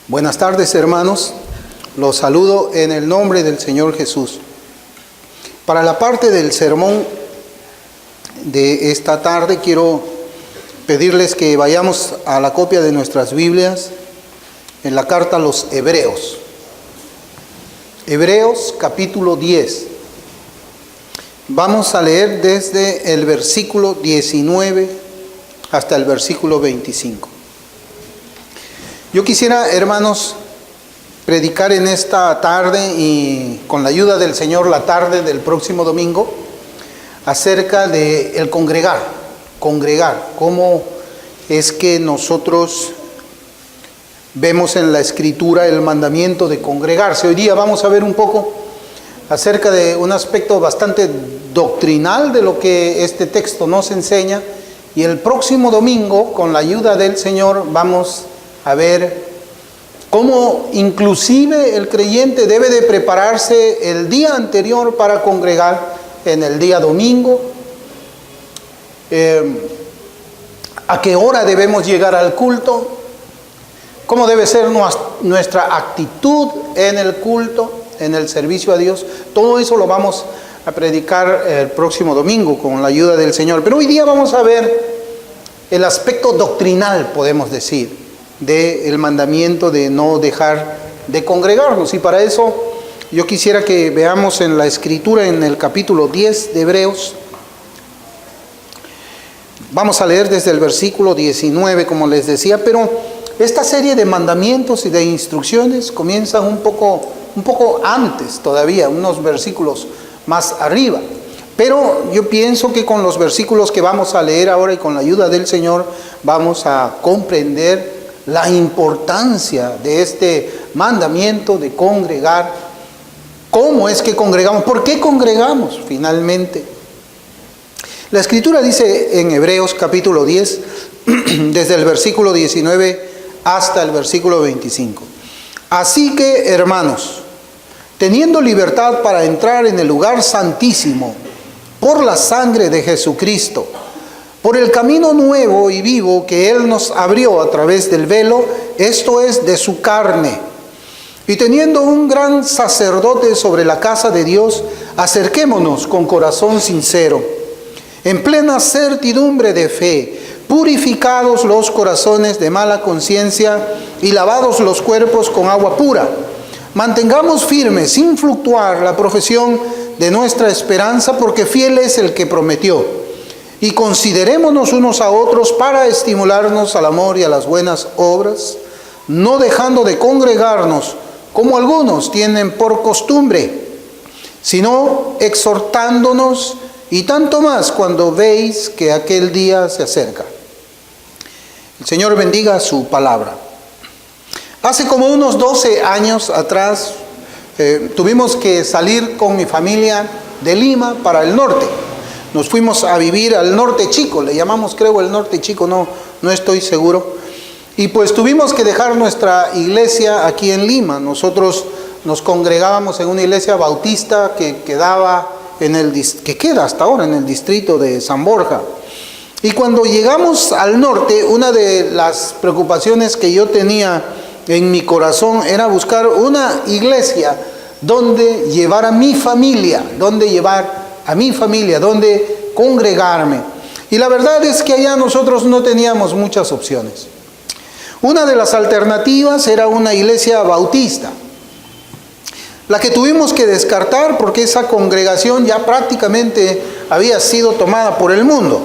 Buenas tardes, hermanos. Los saludo en el nombre del Señor Jesús. Para la parte del sermón de esta tarde quiero pedirles que vayamos a la copia de nuestras Biblias en la carta a los Hebreos. Hebreos capítulo 10. Vamos a leer desde el versículo 19 hasta el versículo 25. Yo quisiera, hermanos, predicar en esta tarde y con la ayuda del Señor la tarde del próximo domingo acerca de el congregar, cómo es que nosotros vemos en la Escritura el mandamiento de congregarse. Hoy día vamos a ver un poco acerca de un aspecto bastante doctrinal de lo que este texto nos enseña, y el próximo domingo, con la ayuda del Señor, vamos a ver cómo inclusive el creyente debe de prepararse el día anterior para congregar en el día domingo, a qué hora debemos llegar al culto, cómo debe ser nuestra actitud en el culto, en el servicio a Dios. Todo eso lo vamos a predicar el próximo domingo con la ayuda del Señor. Pero hoy día vamos a ver el aspecto doctrinal, podemos decir, del mandamiento de no dejar de congregarnos. Y para eso yo quisiera que veamos en la Escritura, en el capítulo 10 de Hebreos. Vamos a leer desde el versículo 19, como les decía, pero esta serie de mandamientos y de instrucciones comienza un poco antes todavía, unos versículos más arriba. Pero yo pienso que con los versículos que vamos a leer ahora y con la ayuda del Señor vamos a comprender la importancia de este mandamiento de congregar. ¿Cómo es que congregamos? ¿Por qué congregamos finalmente? La Escritura dice en Hebreos capítulo 10, desde el versículo 19 hasta el versículo 25. Así que, hermanos, teniendo libertad para entrar en el lugar santísimo por la sangre de Jesucristo, por el camino nuevo y vivo que Él nos abrió a través del velo, esto es, de su carne, y teniendo un gran sacerdote sobre la casa de Dios, acerquémonos con corazón sincero, en plena certidumbre de fe, purificados los corazones de mala conciencia y lavados los cuerpos con agua pura. Mantengamos firme, sin fluctuar, la profesión de nuestra esperanza, porque fiel es el que prometió. Y considerémonos unos a otros para estimularnos al amor y a las buenas obras, no dejando de congregarnos, como algunos tienen por costumbre, sino exhortándonos, y tanto más cuando veis que aquel día se acerca. El Señor bendiga su palabra. Hace como unos 12 años atrás tuvimos que salir con mi familia de Lima para el norte. Nos fuimos a vivir al norte chico, le llamamos, creo, el norte chico, no estoy seguro. Y pues tuvimos que dejar nuestra iglesia aquí en Lima. Nosotros nos congregábamos en una iglesia bautista que queda hasta ahora en el distrito de San Borja. Y cuando llegamos al norte, una de las preocupaciones que yo tenía en mi corazón era buscar una iglesia donde llevar a mi familia, donde congregarme. Y la verdad es que allá nosotros no teníamos muchas opciones. Una de las alternativas era una iglesia bautista, la que tuvimos que descartar porque esa congregación ya prácticamente había sido tomada por el mundo.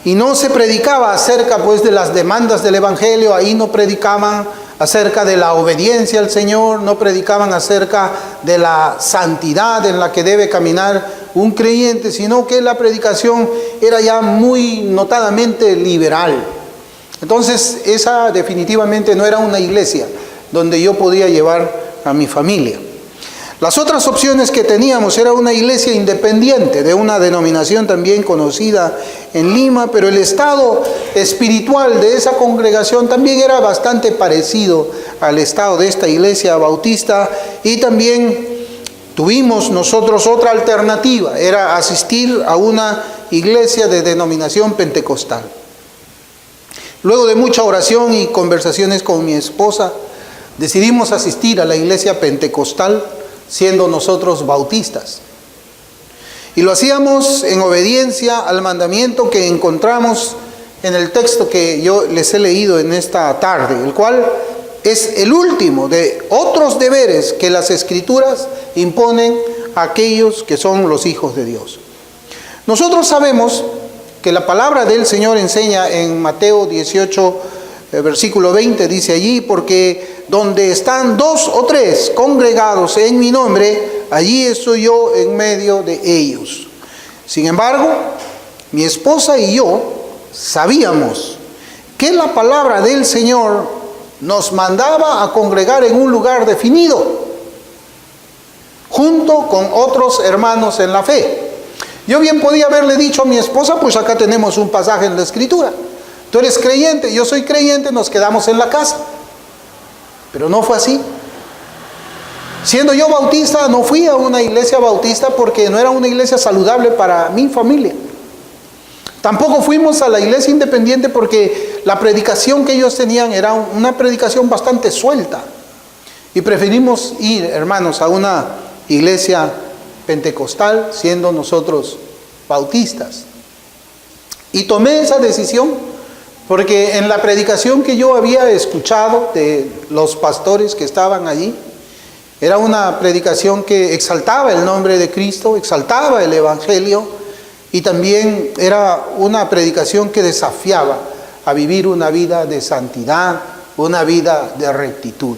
Y no se predicaba acerca pues de las demandas del Evangelio, ahí no predicaban acerca de la obediencia al Señor, no predicaban acerca de la santidad en la que debe caminar un creyente, sino que la predicación era ya muy notadamente liberal. Entonces esa definitivamente no era una iglesia donde yo podía llevar a mi familia. Las otras opciones que teníamos era una iglesia independiente de una denominación también conocida en Lima, pero el estado espiritual de esa congregación también era bastante parecido al estado de esta iglesia bautista, y también tuvimos nosotros otra alternativa, era asistir a una iglesia de denominación pentecostal. Luego de mucha oración y conversaciones con mi esposa, decidimos asistir a la iglesia pentecostal, siendo nosotros bautistas. Y lo hacíamos en obediencia al mandamiento que encontramos en el texto que yo les he leído en esta tarde, el cual es el último de otros deberes que las Escrituras imponen a aquellos que son los hijos de Dios. Nosotros sabemos que la palabra del Señor enseña en Mateo 18, versículo 20, dice allí, porque donde están 2 o 3 congregados en mi nombre, allí estoy yo en medio de ellos. Sin embargo, mi esposa y yo sabíamos que la palabra del Señor nos mandaba a congregar en un lugar definido, junto con otros hermanos en la fe. Yo bien podía haberle dicho a mi esposa, pues acá tenemos un pasaje en la Escritura. Tú eres creyente, yo soy creyente, nos quedamos en la casa. Pero no fue así. Siendo yo bautista, no fui a una iglesia bautista porque no era una iglesia saludable para mi familia. Tampoco fuimos a la iglesia independiente porque la predicación que ellos tenían era una predicación bastante suelta. Y preferimos ir, hermanos, a una iglesia pentecostal, siendo nosotros bautistas. Y tomé esa decisión porque en la predicación que yo había escuchado de los pastores que estaban allí, era una predicación que exaltaba el nombre de Cristo, exaltaba el Evangelio, y también era una predicación que desafiaba a vivir una vida de santidad, una vida de rectitud.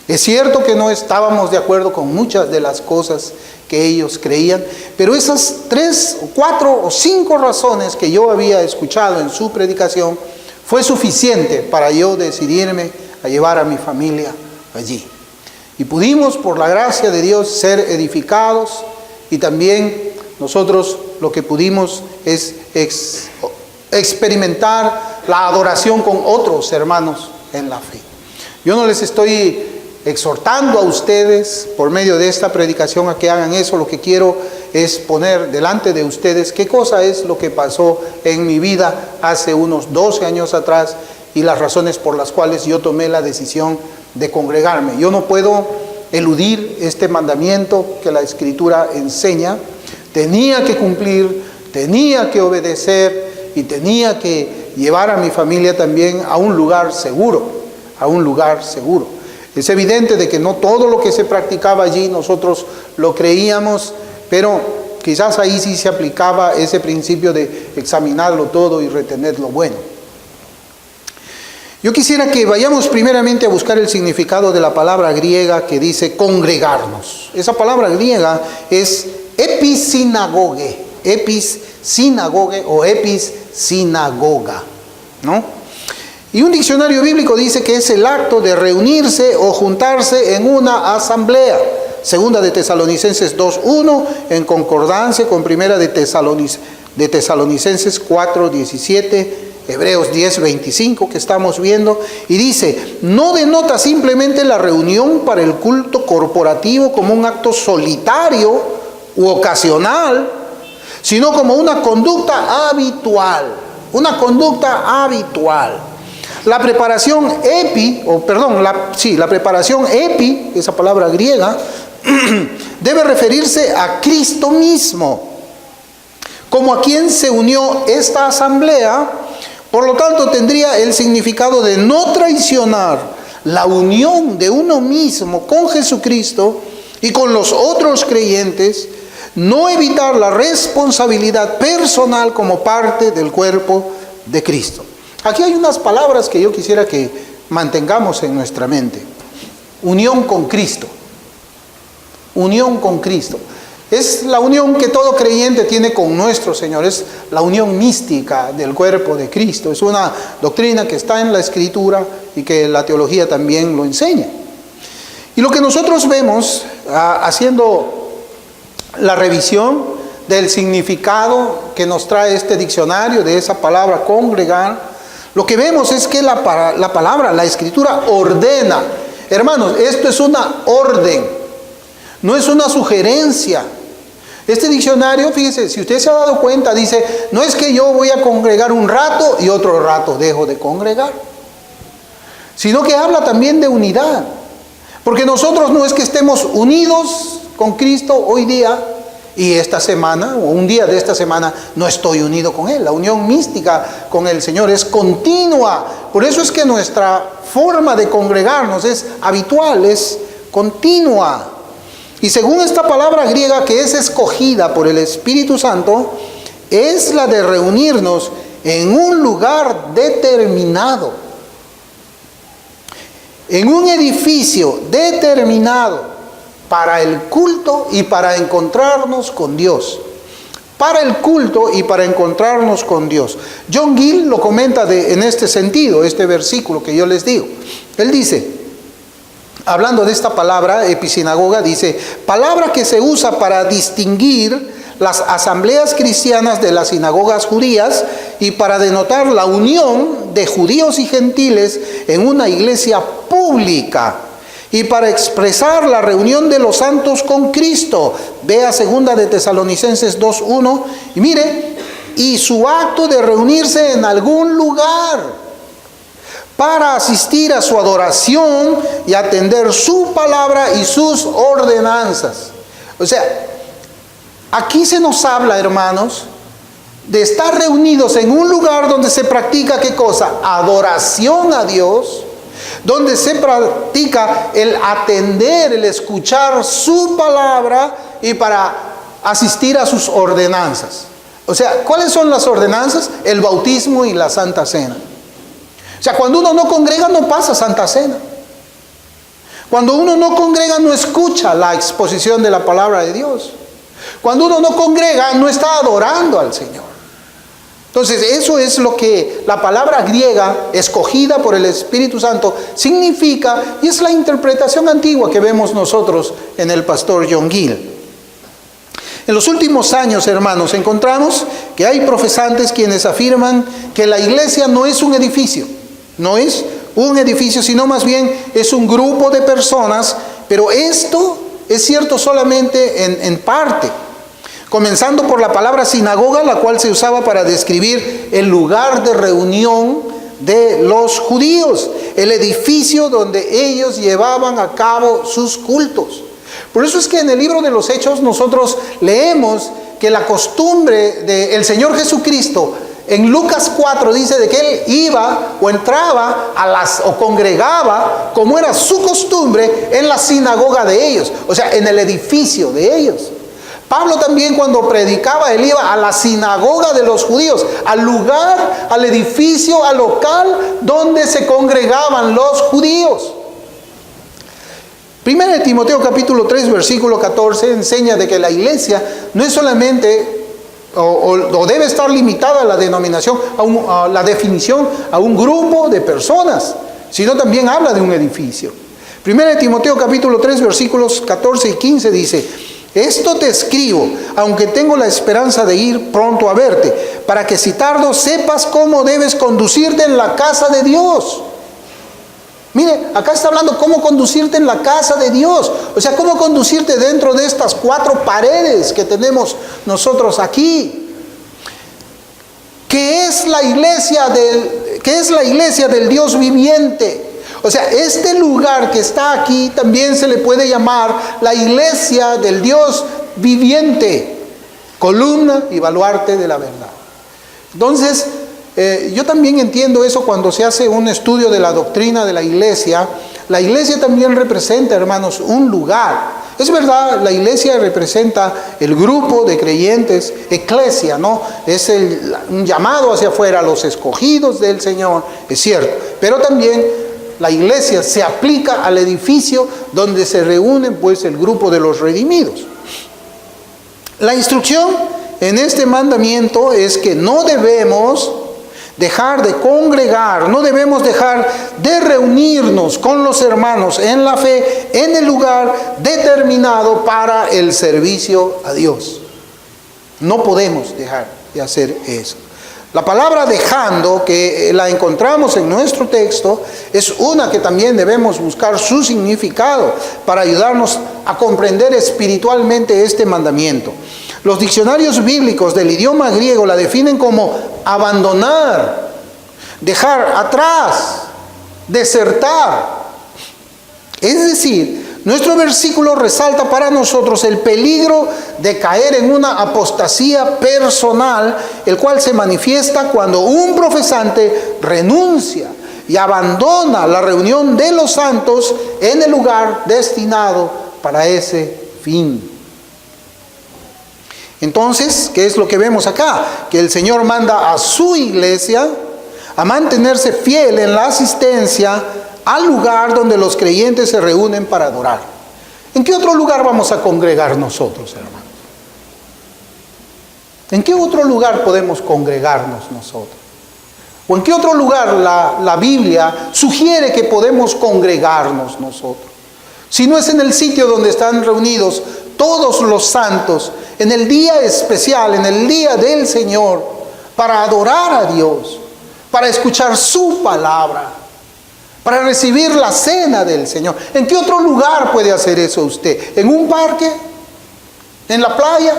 Es cierto que no estábamos de acuerdo con muchas de las cosas que ellos creían, pero esas 3 o 4 o 5 razones que yo había escuchado en su predicación fue suficiente para yo decidirme a llevar a mi familia allí. Y pudimos, por la gracia de Dios, ser edificados, y también nosotros lo que pudimos es experimentar la adoración con otros hermanos en la fe. Yo no les estoy exhortando a ustedes por medio de esta predicación a que hagan eso. Lo que quiero es poner delante de ustedes qué cosa es lo que pasó en mi vida hace unos 12 años atrás y las razones por las cuales yo tomé la decisión de congregarme. Yo no puedo eludir este mandamiento que la Escritura enseña. Tenía que cumplir, tenía que obedecer y tenía que llevar a mi familia también a un lugar seguro, a un lugar seguro. Es evidente de que no todo lo que se practicaba allí nosotros lo creíamos, pero quizás ahí sí se aplicaba ese principio de examinarlo todo y retener lo bueno. Yo quisiera que vayamos primeramente a buscar el significado de la palabra griega que dice congregarnos. Esa palabra griega es episinagoge o episinagoga, ¿no? Y un diccionario bíblico dice que es el acto de reunirse o juntarse en una asamblea. Segunda de Tesalonicenses 2:1, en concordancia con primera de Tesalonicenses 4:17, Hebreos 10:25 que estamos viendo, y dice, no denota simplemente la reunión para el culto corporativo como un acto solitario u ocasional, sino como una conducta habitual, La preparación la preparación epi, esa palabra griega, debe referirse a Cristo mismo, como a quien se unió esta asamblea. Por lo tanto, tendría el significado de no traicionar la unión de uno mismo con Jesucristo y con los otros creyentes, no evitar la responsabilidad personal como parte del cuerpo de Cristo. Aquí hay unas palabras que yo quisiera que mantengamos en nuestra mente. Unión con Cristo. Unión con Cristo. Es la unión que todo creyente tiene con nuestro Señor. Es la unión mística del cuerpo de Cristo. Es una doctrina que está en la Escritura y que la teología también lo enseña. Y lo que nosotros vemos haciendo la revisión del significado que nos trae este diccionario de esa palabra congregar, lo que vemos es que la palabra, la Escritura ordena. Hermanos, esto es una orden, no es una sugerencia, Este diccionario, fíjese, si usted se ha dado cuenta, dice, no es que yo voy a congregar un rato y otro rato dejo de congregar, sino que habla también de unidad. Porque nosotros no es que estemos unidos con Cristo hoy día y esta semana, o un día de esta semana, no estoy unido con Él. La unión mística con el Señor es continua. Por eso es que nuestra forma de congregarnos es habitual, es continua. Y según esta palabra griega que es escogida por el Espíritu Santo, es la de reunirnos en un lugar determinado, en un edificio determinado para el culto y para encontrarnos con Dios. Para el culto y para encontrarnos con Dios. John Gill lo comenta en este sentido, este versículo que yo les digo. Él dice, hablando de esta palabra, episinagoga, dice, palabra que se usa para distinguir las asambleas cristianas de las sinagogas judías y para denotar la unión de judíos y gentiles en una iglesia pública y para expresar la reunión de los santos con Cristo. Vea 2 de Tesalonicenses 2:1 y mire, y su acto de reunirse en algún lugar para asistir a su adoración y atender su palabra y sus ordenanzas. O sea, aquí se nos habla, hermanos, de estar reunidos en un lugar donde se practica, ¿qué cosa? Adoración a Dios, donde se practica el atender, el escuchar su palabra y para asistir a sus ordenanzas. O sea, ¿cuáles son las ordenanzas? El bautismo y la Santa Cena. O sea, cuando uno no congrega no pasa Santa Cena. Cuando uno no congrega no escucha la exposición de la palabra de Dios. Cuando uno no congrega no está adorando al Señor. Entonces eso es lo que la palabra griega escogida por el Espíritu Santo significa, y es la interpretación antigua que vemos nosotros en el pastor John Gill. En los últimos años, hermanos, encontramos que hay profesantes quienes afirman que la iglesia no es un edificio. No es un edificio, sino más bien es un grupo de personas, pero esto es cierto solamente en parte. Comenzando por la palabra sinagoga, la cual se usaba para describir el lugar de reunión de los judíos, el edificio donde ellos llevaban a cabo sus cultos. Por eso es que en el libro de los Hechos nosotros leemos que la costumbre del Señor Jesucristo, en Lucas 4 dice de que Él iba o entraba o congregaba, como era su costumbre, en la sinagoga de ellos, o sea, en el edificio de ellos. Pablo también cuando predicaba, él iba a la sinagoga de los judíos, al lugar, al edificio, al local donde se congregaban los judíos. 1 de Timoteo capítulo 3 versículo 14 enseña de que la iglesia no es solamente o debe estar limitada a la denominación, a la definición a un grupo de personas, sino también habla de un edificio. 1 de Timoteo capítulo 3 versículos 14 y 15 dice, esto te escribo, aunque tengo la esperanza de ir pronto a verte, para que si tardo sepas cómo debes conducirte en la casa de Dios. Mire, acá está hablando cómo conducirte en la casa de Dios. O sea, cómo conducirte dentro de estas 4 paredes que tenemos nosotros aquí. ¿Qué es la iglesia del Dios viviente? O sea, este lugar que está aquí también se le puede llamar la iglesia del Dios viviente, columna y baluarte de la verdad. Entonces, yo también entiendo eso cuando se hace un estudio de la doctrina de la iglesia. La iglesia también representa, hermanos, un lugar. Es verdad, la iglesia representa el grupo de creyentes, eclesia, ¿no? Es un llamado hacia afuera, los escogidos del Señor, es cierto. Pero también la iglesia se aplica al edificio donde se reúnen, pues, el grupo de los redimidos. La instrucción en este mandamiento es que no debemos dejar de congregar, no debemos dejar de reunirnos con los hermanos en la fe, en el lugar determinado para el servicio a Dios. No podemos dejar de hacer eso. La palabra dejando, que la encontramos en nuestro texto, es una que también debemos buscar su significado para ayudarnos a comprender espiritualmente este mandamiento. Los diccionarios bíblicos del idioma griego la definen como abandonar, dejar atrás, desertar. Es decir, nuestro versículo resalta para nosotros el peligro de caer en una apostasía personal, el cual se manifiesta cuando un profesante renuncia y abandona la reunión de los santos en el lugar destinado para ese fin. Entonces, ¿qué es lo que vemos acá? Que el Señor manda a su iglesia a mantenerse fiel en la asistencia al lugar donde los creyentes se reúnen para adorar. ¿En qué otro lugar vamos a congregar nosotros, hermanos? ¿En qué otro lugar podemos congregarnos nosotros? ¿O en qué otro lugar la Biblia sugiere que podemos congregarnos nosotros? Si no es en el sitio donde están reunidos todos los santos, en el día especial, en el día del Señor, para adorar a Dios, para escuchar su palabra, para recibir la cena del Señor. ¿En qué otro lugar puede hacer eso usted? ¿En un parque? ¿En la playa?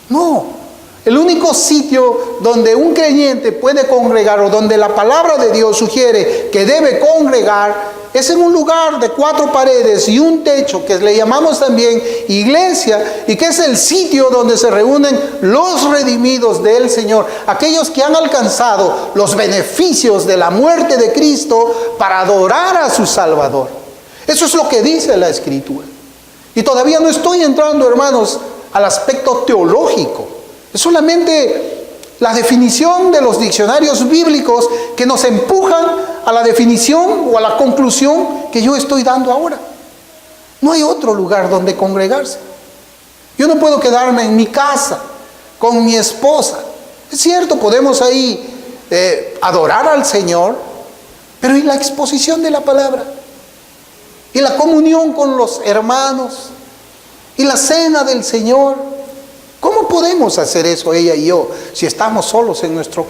No. El único sitio donde un creyente puede congregar, o donde la palabra de Dios sugiere que debe congregar, es en un lugar de 4 paredes y un techo, que le llamamos también iglesia, y que es el sitio donde se reúnen los redimidos del Señor, aquellos que han alcanzado los beneficios de la muerte de Cristo para adorar a su Salvador. Eso es lo que dice la Escritura. Y todavía no estoy entrando, hermanos, al aspecto teológico. Es solamente la definición de los diccionarios bíblicos que nos empujan a la definición o a la conclusión que yo estoy dando ahora. No hay otro lugar donde congregarse. Yo no puedo quedarme en mi casa con mi esposa. Es cierto, podemos ahí adorar al Señor, pero ¿y la exposición de la palabra? ¿Y la comunión con los hermanos? ¿Y la cena del Señor? ¿Cómo podemos hacer eso, ella y yo, si estamos solos en nuestro...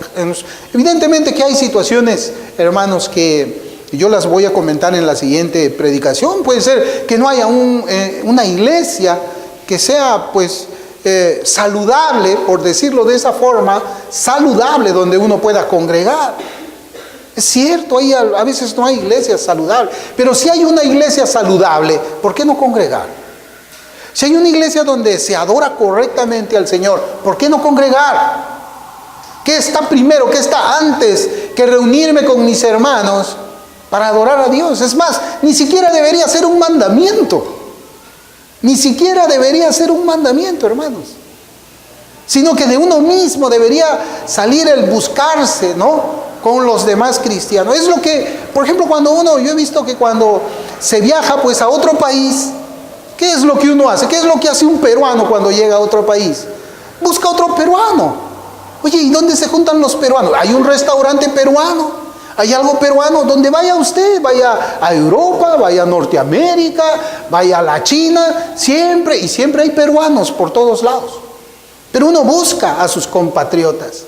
Evidentemente que hay situaciones, hermanos, que yo las voy a comentar en la siguiente predicación. Puede ser que no haya una iglesia que sea, pues, saludable, por decirlo de esa forma, saludable, donde uno pueda congregar. Es cierto, a veces no hay iglesias saludables, pero si hay una iglesia saludable, ¿por qué no congregar? Si hay una iglesia donde se adora correctamente al Señor, ¿por qué no congregar? ¿Qué está primero, qué está antes que reunirme con mis hermanos para adorar a Dios? Es más, ni siquiera debería ser un mandamiento. Ni siquiera debería ser un mandamiento, hermanos. Sino que de uno mismo debería salir el buscarse, ¿no?, con los demás cristianos. Es lo que, por ejemplo, yo he visto que cuando se viaja pues a otro país, ¿qué es lo que uno hace? ¿Qué es lo que hace un peruano cuando llega a otro país? Busca otro peruano. Oye, ¿y dónde se juntan los peruanos? Hay un restaurante peruano, hay algo peruano. Donde vaya usted, vaya a Europa, vaya a Norteamérica, vaya a la China, siempre hay peruanos por todos lados. Pero uno busca a sus compatriotas.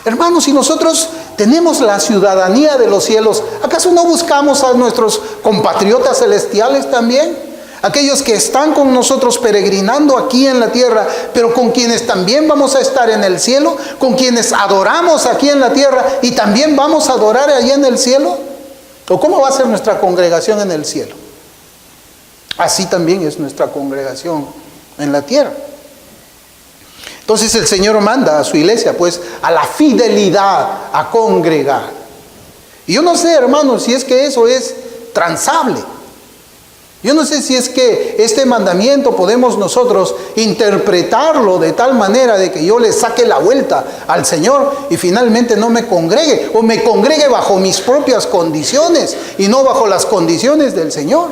Hermanos, si nosotros tenemos la ciudadanía de los cielos, ¿acaso no buscamos a nuestros compatriotas celestiales también? Aquellos que están con nosotros peregrinando aquí en la tierra, pero con quienes también vamos a estar en el cielo, con quienes adoramos aquí en la tierra y también vamos a adorar allá en el cielo. ¿O cómo va a ser nuestra congregación en el cielo? Así también es nuestra congregación en la tierra. Entonces el Señor manda a su iglesia, pues, a la fidelidad, a congregar. Y yo no sé, hermanos, si es que eso es transable. Yo no sé si es que este mandamiento podemos nosotros interpretarlo de tal manera de que yo le saque la vuelta al Señor y finalmente no me congregue, o me congregue bajo mis propias condiciones y no bajo las condiciones del Señor.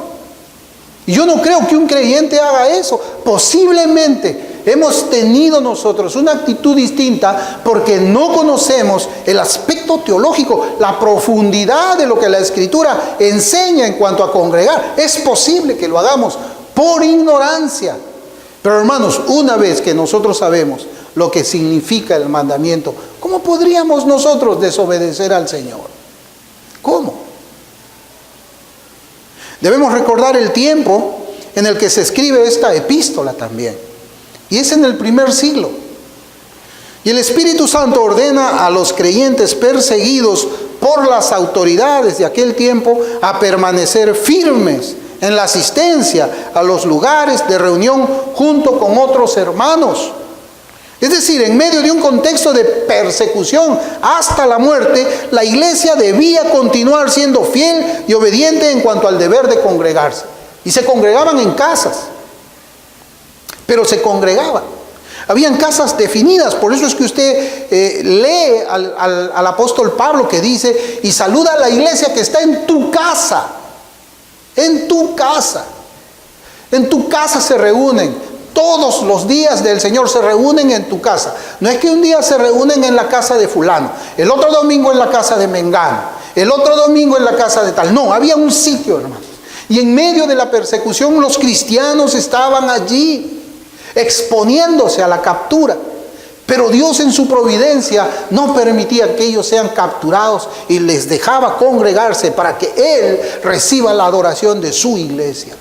Y yo no creo que un creyente haga eso. Posiblemente hemos tenido nosotros una actitud distinta porque no conocemos el aspecto teológico, la profundidad de lo que la Escritura enseña en cuanto a congregar. Es posible que lo hagamos por ignorancia. Pero hermanos, una vez que nosotros sabemos lo que significa el mandamiento, ¿cómo podríamos nosotros desobedecer al Señor? ¿Cómo? Debemos recordar el tiempo en el que se escribe esta epístola también. Y es en el primer siglo. Y el Espíritu Santo ordena a los creyentes perseguidos por las autoridades de aquel tiempo a permanecer firmes en la asistencia a los lugares de reunión junto con otros hermanos. Es decir, en medio de un contexto de persecución hasta la muerte, la iglesia debía continuar siendo fiel y obediente en cuanto al deber de congregarse. Y se congregaban en casas, pero se congregaban. Habían casas definidas, por eso es que usted lee al apóstol Pablo que dice, y saluda a la iglesia que está en tu casa. En tu casa. En tu casa se reúnen. Todos los días del Señor se reúnen en tu casa. No es que un día se reúnen en la casa de fulano, el otro domingo en la casa de mengano, el otro domingo en la casa de tal. No, había un sitio, hermanos. Y en medio de la persecución los cristianos estaban allí, exponiéndose a la captura. Pero Dios en su providencia no permitía que ellos sean capturados y les dejaba congregarse para que Él reciba la adoración de su iglesia.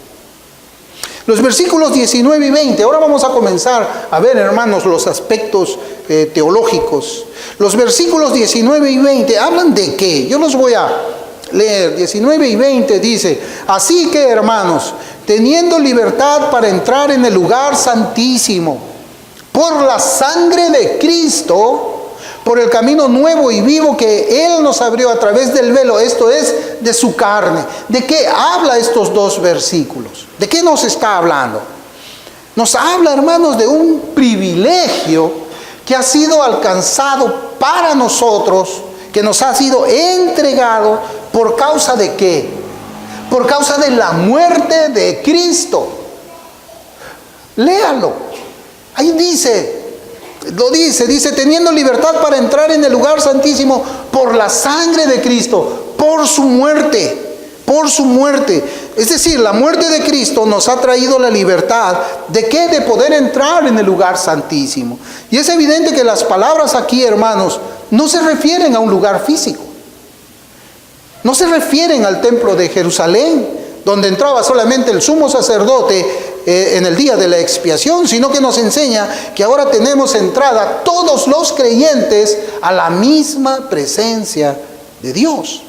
Los versículos 19 y 20, ahora vamos a comenzar a ver, hermanos, los aspectos teológicos. Los versículos 19 y 20 hablan de qué. Yo los voy a leer. 19 y 20 dice, así que, hermanos, teniendo libertad para entrar en el lugar santísimo, por la sangre de Cristo, por el camino nuevo y vivo que Él nos abrió a través del velo, esto es, de su carne. ¿De qué habla estos dos versículos? ¿De qué nos está hablando? Nos habla, hermanos, de un privilegio que ha sido alcanzado para nosotros, que nos ha sido entregado por causa de qué? Por causa de la muerte de Cristo. Léalo. Ahí dice, dice, teniendo libertad para entrar en el lugar santísimo por la sangre de Cristo, por su muerte. Por su muerte. Es decir, la muerte de Cristo nos ha traído la libertad de qué? De poder entrar en el lugar santísimo. Y es evidente que las palabras aquí, hermanos, no se refieren a un lugar físico. No se refieren al templo de Jerusalén, donde entraba solamente el sumo sacerdote en el día de la expiación, sino que nos enseña que ahora tenemos entrada todos los creyentes a la misma presencia de Dios.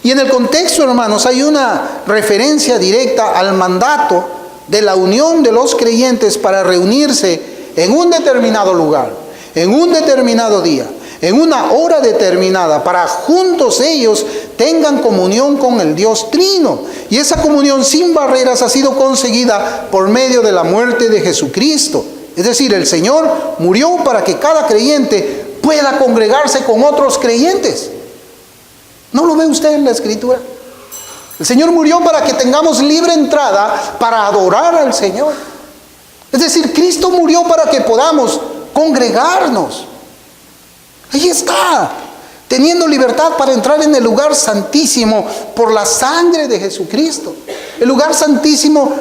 Y en el contexto, hermanos, hay una referencia directa al mandato de la unión de los creyentes para reunirse en un determinado lugar, en un determinado día, en una hora determinada, para juntos ellos tengan comunión con el Dios Trino. Y esa comunión sin barreras ha sido conseguida por medio de la muerte de Jesucristo. Es decir, el Señor murió para que cada creyente pueda congregarse con otros creyentes. ¿No lo ve usted en la Escritura? El Señor murió para que tengamos libre entrada para adorar al Señor. Es decir, Cristo murió para que podamos congregarnos. Ahí está, teniendo libertad para entrar en el lugar santísimo por la sangre de Jesucristo. El lugar santísimo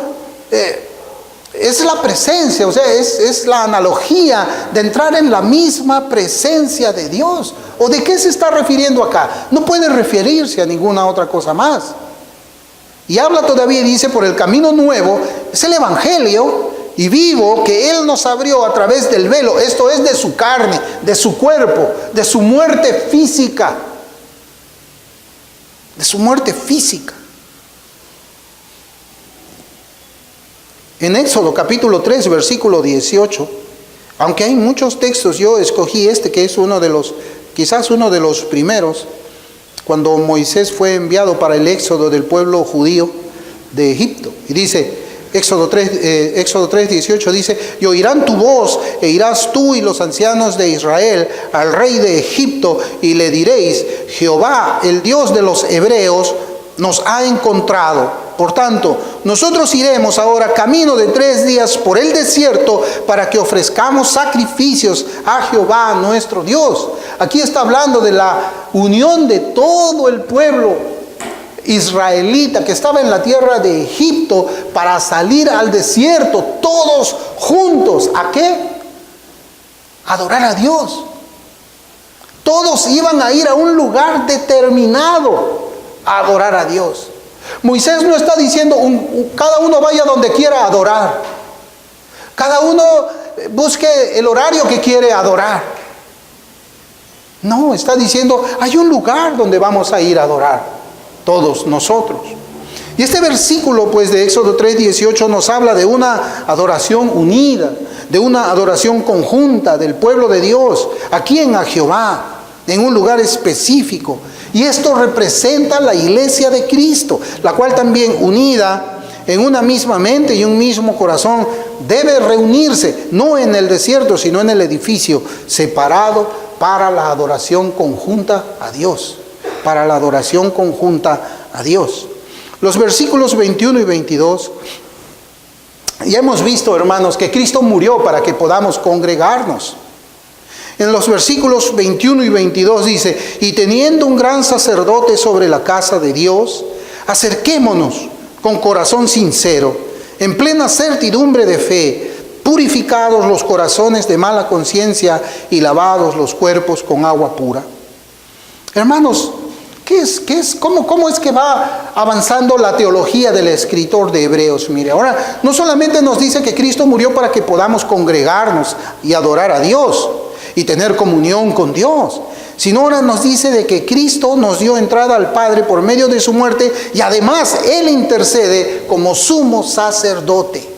es la presencia, o sea, es la analogía de entrar en la misma presencia de Dios. ¿O de qué se está refiriendo acá? No puede referirse a ninguna otra cosa más. Y habla todavía y dice, por el camino nuevo, es el evangelio y vivo que Él nos abrió a través del velo. Esto es de su carne, de su cuerpo, de su muerte física. De su muerte física. En Éxodo capítulo 3, versículo 18, aunque hay muchos textos, yo escogí este que es quizás uno de los primeros, cuando Moisés fue enviado para el éxodo del pueblo judío de Egipto. Y dice, Éxodo 3, 18 dice, y oirán tu voz, e irás tú y los ancianos de Israel al rey de Egipto, y le diréis, Jehová, el Dios de los hebreos, nos ha encontrado. Por tanto, nosotros iremos ahora camino de 3 días por el desierto para que ofrezcamos sacrificios a Jehová nuestro Dios. Aquí está hablando de la unión de todo el pueblo israelita que estaba en la tierra de Egipto para salir al desierto, todos juntos. ¿A qué? A adorar a Dios. Todos iban a ir a un lugar determinado a adorar a Dios. Moisés no está diciendo cada uno vaya donde quiera adorar. Cada uno busque el horario que quiere adorar. No, está diciendo, hay un lugar donde vamos a ir a adorar, todos nosotros. Y este versículo, pues, de Éxodo 3:18 nos habla de una adoración unida, de una adoración conjunta del pueblo de Dios, aquí a Jehová, en un lugar específico. Y esto representa la iglesia de Cristo, la cual también unida en una misma mente y un mismo corazón debe reunirse, no en el desierto, sino en el edificio separado para la adoración conjunta a Dios, para la adoración conjunta a Dios. Los versículos 21 y 22, ya hemos visto, hermanos, que Cristo murió para que podamos congregarnos. En los versículos 21 y 22 dice, y teniendo un gran sacerdote sobre la casa de Dios, acerquémonos con corazón sincero, en plena certidumbre de fe, purificados los corazones de mala conciencia y lavados los cuerpos con agua pura. Hermanos, ¿cómo es que va avanzando la teología del escritor de Hebreos? Mire, ahora no solamente nos dice que Cristo murió para que podamos congregarnos y adorar a Dios y tener comunión con Dios, sino ahora nos dice de que Cristo nos dio entrada al Padre por medio de su muerte y además Él intercede como sumo sacerdote.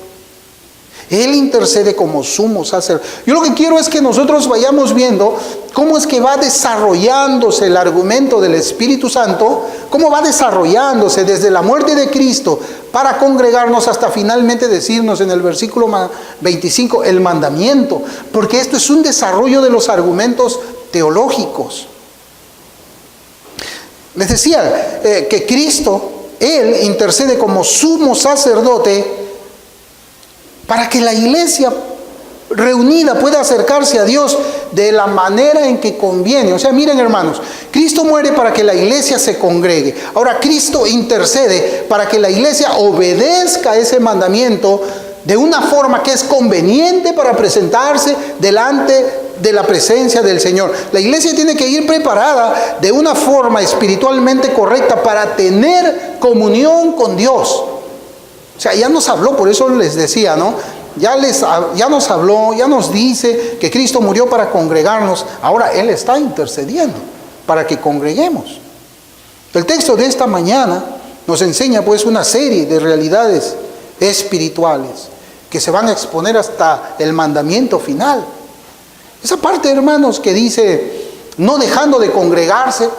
Él intercede como sumo sacerdote. Yo lo que quiero es que nosotros vayamos viendo cómo es que va desarrollándose el argumento del Espíritu Santo, cómo va desarrollándose desde la muerte de Cristo para congregarnos hasta finalmente decirnos en el versículo 25 el mandamiento, porque esto es un desarrollo de los argumentos teológicos. Les decía que Cristo, Él intercede como sumo sacerdote para que la iglesia reunida pueda acercarse a Dios de la manera en que conviene. O sea, miren, hermanos, Cristo muere para que la iglesia se congregue. Ahora Cristo intercede para que la iglesia obedezca ese mandamiento de una forma que es conveniente para presentarse delante de la presencia del Señor. La iglesia tiene que ir preparada de una forma espiritualmente correcta para tener comunión con Dios. O sea, ya nos habló, por eso les decía, ¿no? Ya nos habló, ya nos dice que Cristo murió para congregarnos. Ahora Él está intercediendo para que congreguemos. El texto de esta mañana nos enseña pues una serie de realidades espirituales que se van a exponer hasta el mandamiento final. Esa parte, hermanos, que dice no dejando de congregarse,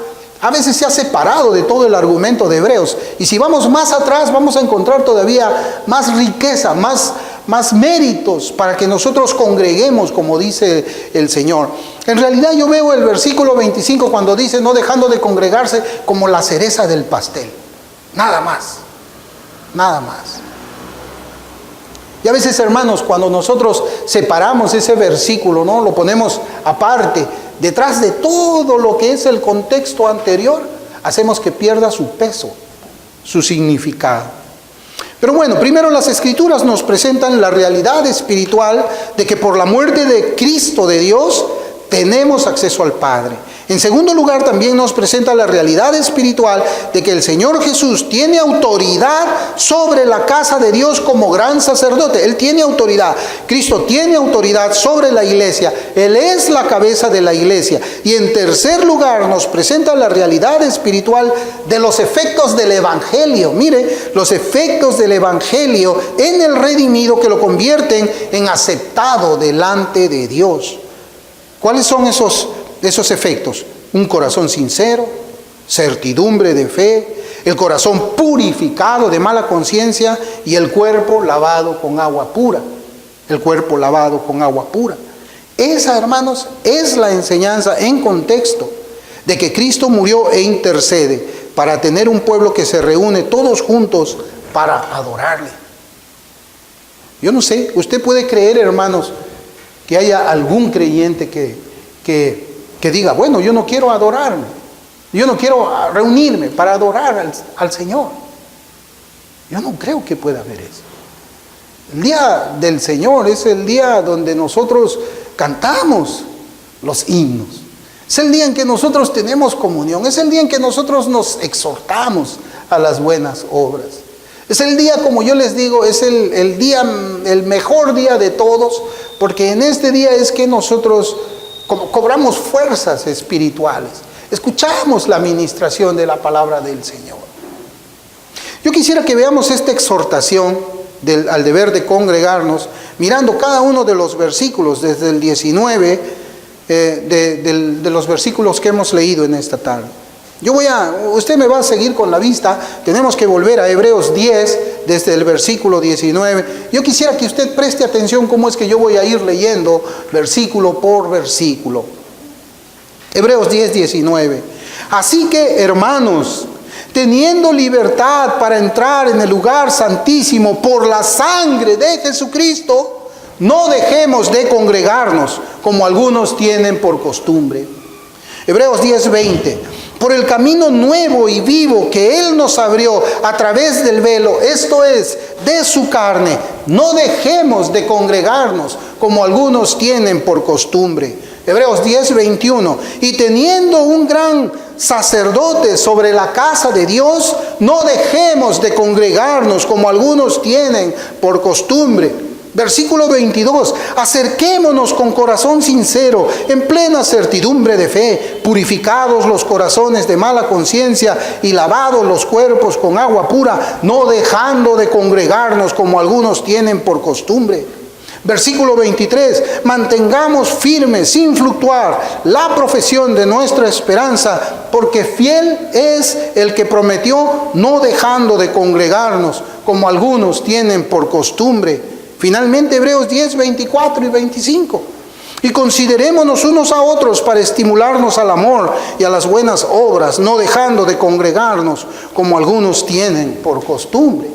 a veces se ha separado de todo el argumento de Hebreos. Y si vamos más atrás, vamos a encontrar todavía más riqueza, más méritos para que nosotros congreguemos, como dice el Señor. En realidad yo veo el versículo 25 cuando dice no dejando de congregarse como la cereza del pastel. Nada más. Nada más. Y a veces, hermanos, cuando nosotros separamos ese versículo, ¿no? Lo ponemos aparte, detrás de todo lo que es el contexto anterior, hacemos que pierda su peso, su significado. Pero bueno, primero las Escrituras nos presentan la realidad espiritual de que por la muerte de Cristo de Dios tenemos acceso al Padre. En segundo lugar, también nos presenta la realidad espiritual de que el Señor Jesús tiene autoridad sobre la casa de Dios como gran sacerdote. Él tiene autoridad. Cristo tiene autoridad sobre la iglesia. Él es la cabeza de la iglesia. Y en tercer lugar, nos presenta la realidad espiritual de los efectos del Evangelio. Mire, los efectos del Evangelio en el redimido que lo convierten en aceptado delante de Dios. ¿Cuáles son esos efectos? Un corazón sincero, certidumbre de fe, el corazón purificado de mala conciencia y el cuerpo lavado con agua pura. El cuerpo lavado con agua pura. Esa, hermanos, es la enseñanza en contexto de que Cristo murió e intercede para tener un pueblo que se reúne todos juntos para adorarle. Yo no sé, usted puede creer, hermanos, que haya algún creyente que diga, bueno, yo no quiero adorarme, yo no quiero reunirme para adorar al Señor. Yo no creo que pueda haber eso. El día del Señor es el día donde nosotros cantamos los himnos. Es el día en que nosotros tenemos comunión. Es el día en que nosotros nos exhortamos a las buenas obras. Es el día, como yo les digo, es el día, el mejor día de todos, porque en este día es que nosotros como cobramos fuerzas espirituales, escuchamos la ministración de la palabra del Señor. Yo quisiera que veamos esta exhortación al deber de congregarnos, mirando cada uno de los versículos, desde el 19, de los versículos que hemos leído en esta tarde. Usted me va a seguir con la vista, tenemos que volver a Hebreos 10, desde el versículo 19. Yo quisiera que usted preste atención cómo es que yo voy a ir leyendo versículo por versículo. Hebreos 10, 19. Así que, hermanos, teniendo libertad para entrar en el lugar santísimo por la sangre de Jesucristo, no dejemos de congregarnos como algunos tienen por costumbre. Hebreos 10, 20. Por el camino nuevo y vivo que Él nos abrió a través del velo, esto es, de su carne, no dejemos de congregarnos como algunos tienen por costumbre. Hebreos 10, 21. Y teniendo un gran sacerdote sobre la casa de Dios, no dejemos de congregarnos como algunos tienen por costumbre. Versículo 22, acerquémonos con corazón sincero, en plena certidumbre de fe, purificados los corazones de mala conciencia y lavados los cuerpos con agua pura, no dejando de congregarnos como algunos tienen por costumbre. Versículo 23, mantengamos firme, sin fluctuar, la profesión de nuestra esperanza, porque fiel es el que prometió, no dejando de congregarnos como algunos tienen por costumbre. Finalmente, Hebreos 10, 24 y 25. Y considerémonos unos a otros para estimularnos al amor y a las buenas obras, no dejando de congregarnos como algunos tienen por costumbre.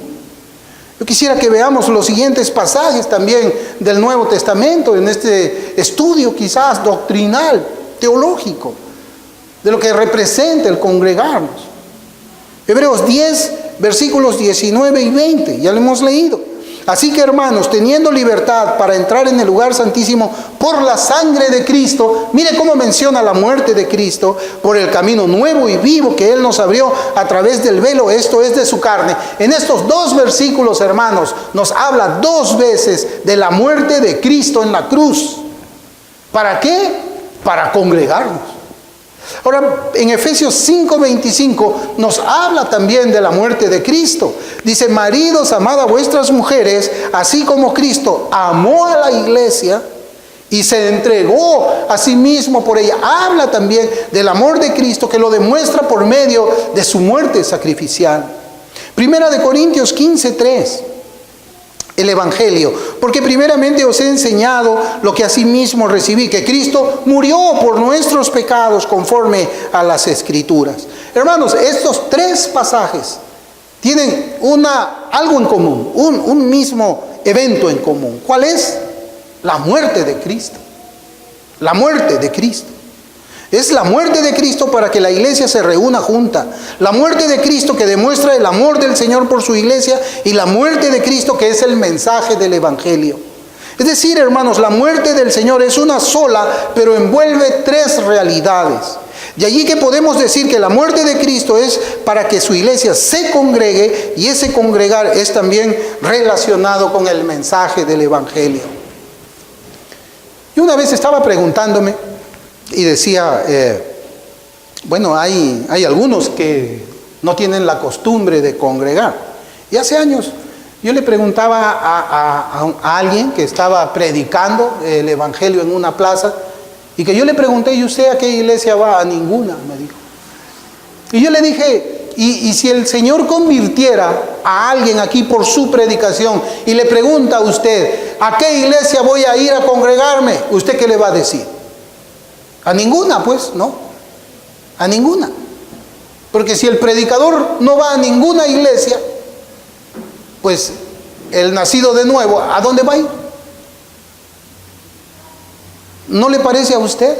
Yo quisiera que veamos los siguientes pasajes también del Nuevo Testamento en este estudio quizás doctrinal, teológico, de lo que representa el congregarnos. Hebreos 10, versículos 19 y 20, ya lo hemos leído. Así que, hermanos, teniendo libertad para entrar en el lugar santísimo por la sangre de Cristo, mire cómo menciona la muerte de Cristo, por el camino nuevo y vivo que Él nos abrió a través del velo, esto es, de su carne. En estos dos versículos, hermanos, nos habla dos veces de la muerte de Cristo en la cruz. ¿Para qué? Para congregarnos. Ahora, en Efesios 5:25 nos habla también de la muerte de Cristo. Dice, maridos, amad a vuestras mujeres, así como Cristo amó a la iglesia y se entregó a sí mismo por ella. Habla también del amor de Cristo, que lo demuestra por medio de su muerte sacrificial. Primera de Corintios 15:3. El Evangelio, porque primeramente os he enseñado lo que asimismo recibí, que Cristo murió por nuestros pecados conforme a las Escrituras. Hermanos, estos tres pasajes tienen algo en común, un mismo evento en común. ¿Cuál es? La muerte de Cristo. La muerte de Cristo. Es la muerte de Cristo para que la iglesia se reúna junta. La muerte de Cristo que demuestra el amor del Señor por su iglesia, y la muerte de Cristo que es el mensaje del Evangelio. Es decir, hermanos, la muerte del Señor es una sola, pero envuelve tres realidades. De allí que podemos decir que la muerte de Cristo es para que su iglesia se congregue, y ese congregar es también relacionado con el mensaje del Evangelio. Yo una vez estaba preguntándome, y decía, bueno, hay algunos que no tienen la costumbre de congregar. Y hace años yo le preguntaba a alguien que estaba predicando el Evangelio en una plaza, y que yo le pregunté, ¿y usted a qué iglesia va? A ninguna, me dijo. Y yo le dije, ¿y si el Señor convirtiera a alguien aquí por su predicación y le pregunta a usted, ¿a qué iglesia voy a ir a congregarme? ¿Usted qué le va a decir? A ninguna, pues, ¿no? A ninguna. Porque si el predicador no va a ninguna iglesia, pues el nacido de nuevo, ¿a dónde va a ir? ¿No le parece a usted?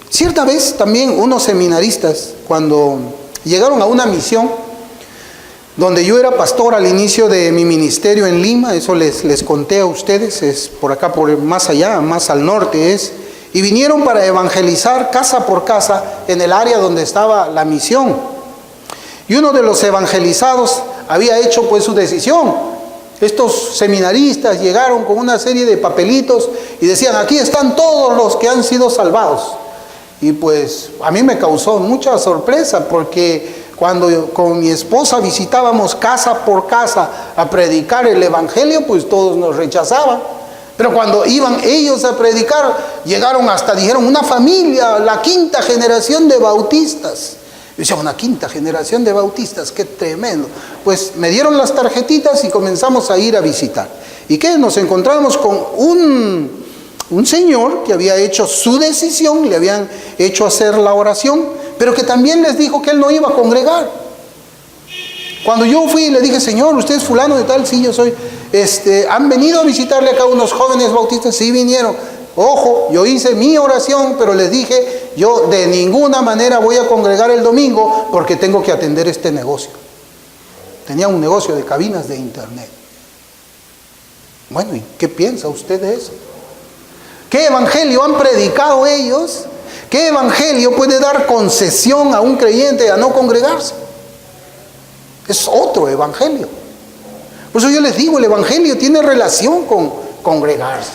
Cierta vez también unos seminaristas, cuando llegaron a una misión, donde yo era pastor al inicio de mi ministerio en Lima, eso les conté a ustedes, es por acá, más allá, más al norte es, y vinieron para evangelizar casa por casa en el área donde estaba la misión. Y uno de los evangelizados había hecho pues su decisión. Estos seminaristas llegaron con una serie de papelitos y decían, aquí están todos los que han sido salvados. Y pues a mí me causó mucha sorpresa, porque cuando con mi esposa visitábamos casa por casa a predicar el evangelio, pues todos nos rechazaban. Pero cuando iban ellos a predicar, llegaron hasta, dijeron, una familia, la 5ª generación de bautistas. Yo decía, una 5ª generación de bautistas, qué tremendo. Pues me dieron las tarjetitas y comenzamos a ir a visitar. ¿Y qué? Nos encontramos con un señor que había hecho su decisión, le habían hecho hacer la oración, pero que también les dijo que él no iba a congregar. Cuando yo fui y le dije, Señor, ¿usted es fulano de tal? Sí, yo soy. ¿Han venido a visitarle acá unos jóvenes bautistas? Sí, vinieron. Ojo, yo hice mi oración, pero les dije, yo de ninguna manera voy a congregar el domingo porque tengo que atender este negocio. Tenía un negocio de cabinas de internet. Bueno, ¿y qué piensa usted de eso? ¿Qué evangelio han predicado ellos? ¿Qué evangelio puede dar concesión a un creyente a no congregarse? Es otro evangelio. Por eso yo les digo, el evangelio tiene relación con congregarse.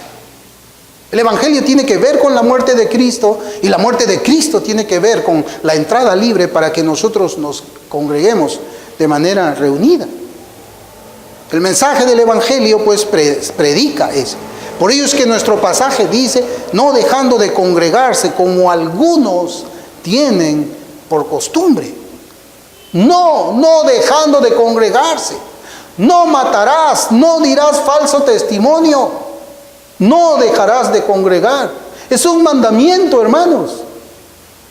El evangelio tiene que ver con la muerte de Cristo, y la muerte de Cristo tiene que ver con la entrada libre para que nosotros nos congreguemos de manera reunida. El mensaje del evangelio pues predica eso. Por ello es que nuestro pasaje dice, no dejando de congregarse como algunos tienen por costumbre. No dejando de congregarse. No matarás, no dirás falso testimonio. No dejarás de congregar. Es un mandamiento, hermanos.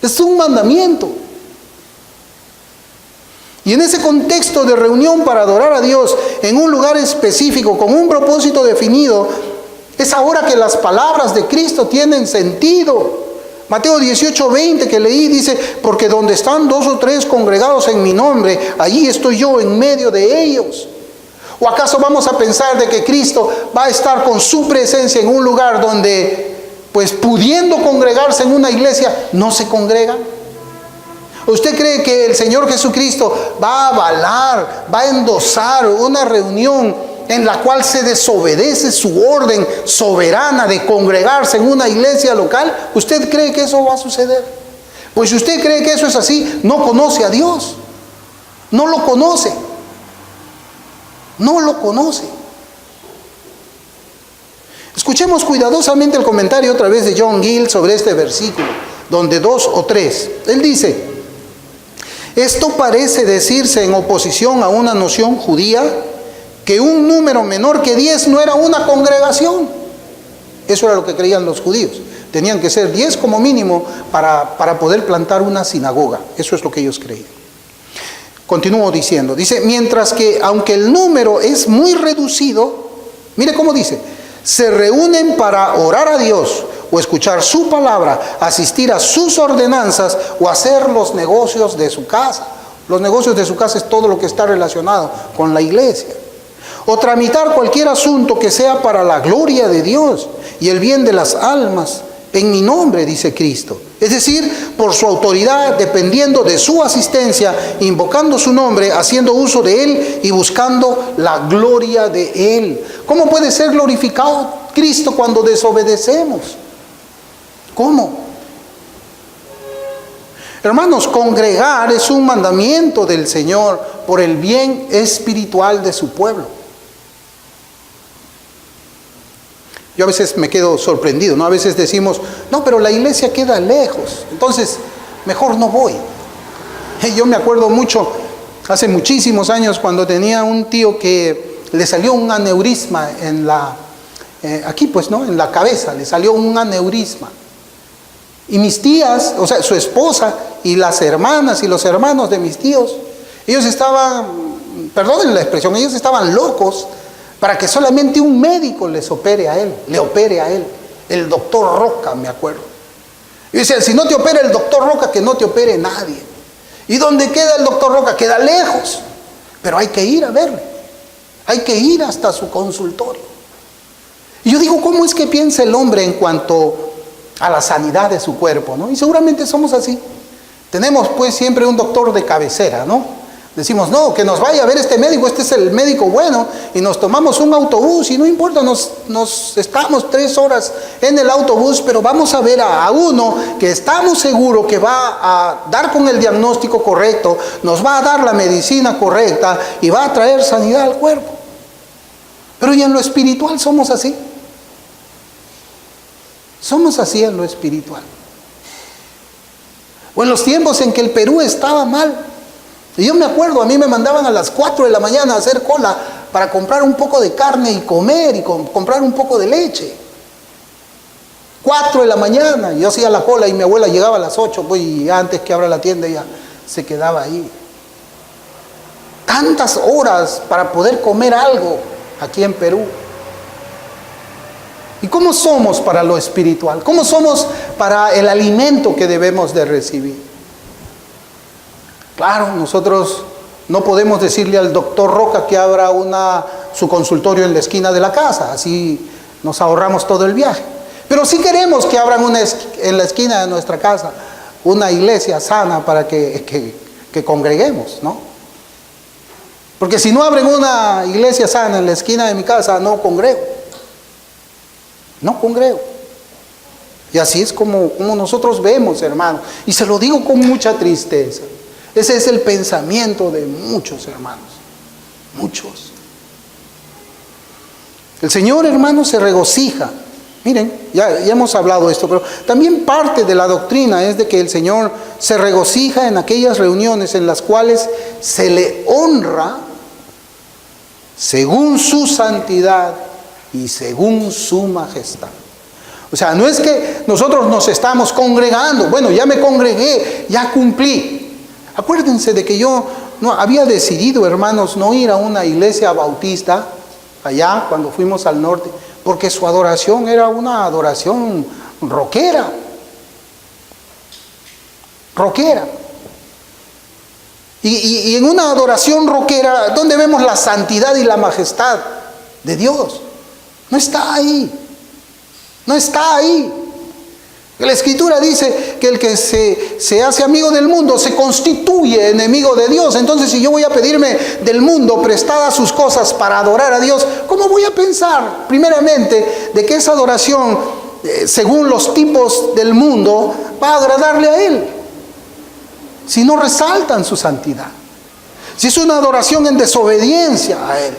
Es un mandamiento. Y en ese contexto de reunión para adorar a Dios en un lugar específico, con un propósito definido, es ahora que las palabras de Cristo tienen sentido. Mateo 18:20 que leí dice, porque donde están 2 o 3 congregados en mi nombre, allí estoy yo en medio de ellos. ¿O acaso vamos a pensar de que Cristo va a estar con su presencia en un lugar donde, pues pudiendo congregarse en una iglesia, no se congrega? ¿Usted cree que el Señor Jesucristo va a avalar, va a endosar una reunión en la cual se desobedece su orden soberana de congregarse en una iglesia local? ¿Usted cree que eso va a suceder? Pues si usted cree que eso es así, no conoce a Dios. No lo conoce. No lo conoce. Escuchemos cuidadosamente el comentario otra vez de John Gill sobre este versículo, donde 2 o 3. Él dice, esto parece decirse en oposición a una noción judía que un número menor que 10 no era una congregación. Eso era lo que creían los judíos. Tenían que ser 10 como mínimo para poder plantar una sinagoga. Eso es lo que ellos creían. Continúo diciendo, dice, mientras que aunque el número es muy reducido, mire cómo dice, se reúnen para orar a Dios o escuchar su palabra, asistir a sus ordenanzas o hacer los negocios de su casa. Los negocios de su casa es todo lo que está relacionado con la iglesia. O tramitar cualquier asunto que sea para la gloria de Dios y el bien de las almas en mi nombre, dice Cristo. Es decir, por su autoridad, dependiendo de su asistencia, invocando su nombre, haciendo uso de Él y buscando la gloria de Él. ¿Cómo puede ser glorificado Cristo cuando desobedecemos? ¿Cómo? Hermanos, congregar es un mandamiento del Señor por el bien espiritual de su pueblo. Yo a veces me quedo sorprendido, ¿no? A veces decimos, no, pero la iglesia queda lejos, entonces mejor no voy. Yo me acuerdo mucho, hace muchísimos años, cuando tenía un tío que le salió un aneurisma en la, aquí pues, ¿no? En la cabeza, le salió un aneurisma. Y mis tías, o sea, su esposa y las hermanas y los hermanos de mis tíos, ellos estaban, perdonen la expresión, ellos estaban locos para que solamente un médico le opere a él, el doctor Roca, me acuerdo. Y decían, si no te opera el doctor Roca, que no te opere nadie. ¿Y dónde queda el doctor Roca? Queda lejos, pero hay que ir a verle, hay que ir hasta su consultorio. Y yo digo, ¿cómo es que piensa el hombre en cuanto a la sanidad de su cuerpo, ¿no? Y seguramente somos así. Tenemos pues siempre un doctor de cabecera, ¿no? Decimos, no, que nos vaya a ver este médico, este es el médico bueno, y nos tomamos un autobús y no importa, nos estamos 3 horas en el autobús, pero vamos a ver a uno que estamos seguros que va a dar con el diagnóstico correcto, nos va a dar la medicina correcta y va a traer sanidad al cuerpo. Pero y en lo espiritual somos así. Somos así en lo espiritual. O en los tiempos en que el Perú estaba mal. Y yo me acuerdo, a mí me mandaban a las 4 de la mañana a hacer cola para comprar un poco de carne y comer y comprar un poco de leche. 4 de la mañana, yo hacía la cola y mi abuela llegaba a las 8, pues, y antes que abra la tienda ella se quedaba ahí. Tantas horas para poder comer algo aquí en Perú. ¿Y cómo somos para lo espiritual? ¿Cómo somos para el alimento que debemos de recibir? Claro, nosotros no podemos decirle al doctor Roca que abra su consultorio en la esquina de la casa, así nos ahorramos todo el viaje. Pero sí queremos que abran en la esquina de nuestra casa una iglesia sana para que congreguemos, ¿no? Porque si no abren una iglesia sana en la esquina de mi casa, no congrego. No congrego. Y así es como nosotros vemos, hermanos. Y se lo digo con mucha tristeza. Ese es el pensamiento de muchos hermanos. Muchos. El Señor, hermanos, se regocija. Miren, ya hemos hablado de esto, pero también parte de la doctrina es de que el Señor se regocija en aquellas reuniones en las cuales se le honra según su santidad y según su majestad. O sea, no es que nosotros nos estamos congregando, bueno, ya me congregué, ya cumplí. Acuérdense de que yo no había decidido, hermanos, no ir a una iglesia bautista allá cuando fuimos al norte, porque su adoración era una adoración rockera. Rockera. Y en una adoración rockera, ¿dónde vemos la santidad y la majestad de Dios? No está ahí. No está ahí. La Escritura dice que el que se hace amigo del mundo se constituye enemigo de Dios. Entonces, si yo voy a pedirme del mundo prestadas sus cosas para adorar a Dios, ¿cómo voy a pensar primeramente de que esa adoración, según los tipos del mundo, va a agradarle a Él? Si no resaltan su santidad. Si es una adoración en desobediencia a Él.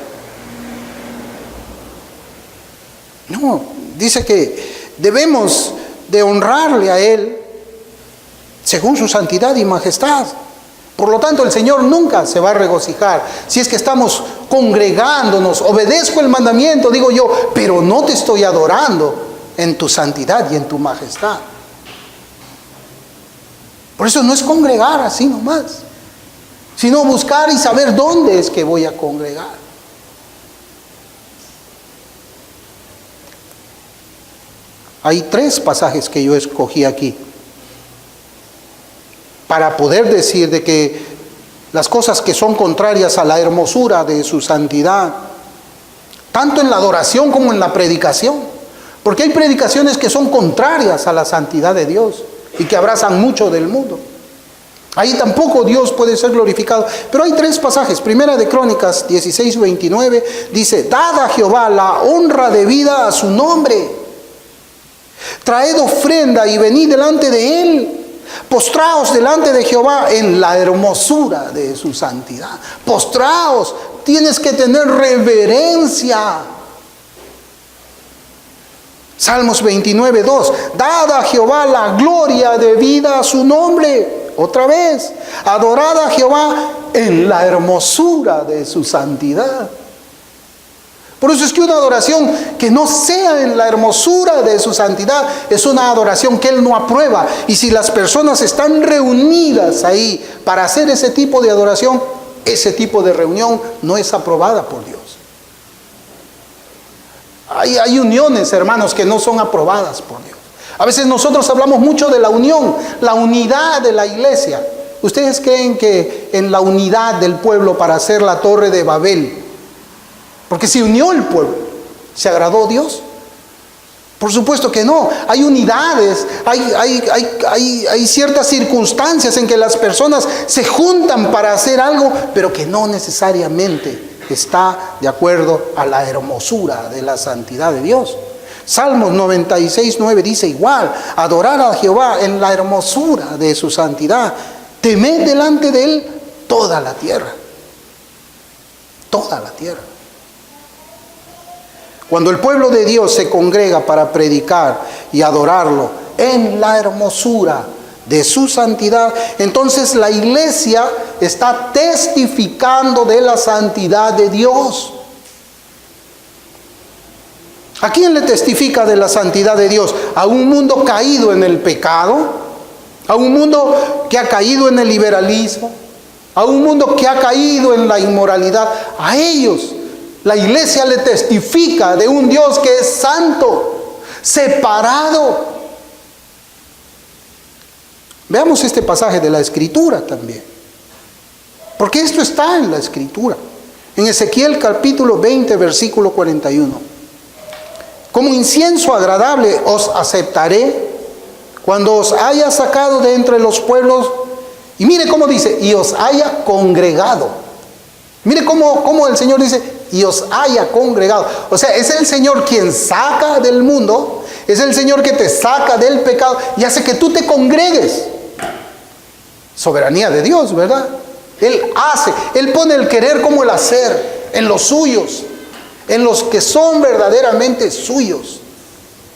No, dice que debemos de honrarle a Él según su santidad y majestad. Por lo tanto, el Señor nunca se va a regocijar si es que estamos congregándonos. Obedezco el mandamiento, digo yo, pero no te estoy adorando en tu santidad y en tu majestad. Por eso no es congregar así nomás, sino buscar y saber dónde es que voy a congregar. Hay 3 pasajes que yo escogí aquí para poder decir de que las cosas que son contrarias a la hermosura de su santidad, tanto en la adoración como en la predicación, porque hay predicaciones que son contrarias a la santidad de Dios y que abrazan mucho del mundo. Ahí tampoco Dios puede ser glorificado. Pero hay 3 pasajes. Primera de Crónicas 16:29 dice: dad a Jehová la honra debida a su nombre. Traed ofrenda y venid delante de Él. Postraos delante de Jehová en la hermosura de su santidad. Postraos, tienes que tener reverencia. Salmos 29:2. Dad a Jehová la gloria debida a su nombre. Otra vez, adorad a Jehová en la hermosura de su santidad. Por eso es que una adoración que no sea en la hermosura de su santidad es una adoración que Él no aprueba. Y si las personas están reunidas ahí para hacer ese tipo de adoración, ese tipo de reunión no es aprobada por Dios. Hay uniones, hermanos, que no son aprobadas por Dios. A veces nosotros hablamos mucho de la unión, la unidad de la iglesia. ¿Ustedes creen que en la unidad del pueblo para hacer la torre de Babel, porque se unió el pueblo, se agradó Dios? Por supuesto que no. Hay unidades, hay ciertas circunstancias en que las personas se juntan para hacer algo, pero que no necesariamente está de acuerdo a la hermosura de la santidad de Dios. Salmos 96:9 dice igual: adorar a Jehová en la hermosura de su santidad, temed delante de él toda la tierra. Toda la tierra. Cuando el pueblo de Dios se congrega para predicar y adorarlo en la hermosura de su santidad, entonces la iglesia está testificando de la santidad de Dios. ¿A quién le testifica de la santidad de Dios? ¿A un mundo caído en el pecado? ¿A un mundo que ha caído en el liberalismo? ¿A un mundo que ha caído en la inmoralidad? A ellos la iglesia le testifica de un Dios que es santo, separado. Veamos este pasaje de la Escritura también, porque esto está en la Escritura. En Ezequiel capítulo 20, versículo 41. Como incienso agradable os aceptaré cuando os haya sacado de entre los pueblos. Y mire cómo dice: y os haya congregado. Mire cómo el Señor dice: y os haya congregado. O sea, es el Señor quien saca del mundo, es el Señor que te saca del pecado y hace que tú te congregues. Soberanía de Dios, ¿verdad? Él hace, Él pone el querer como el hacer en los suyos, en los que son verdaderamente suyos.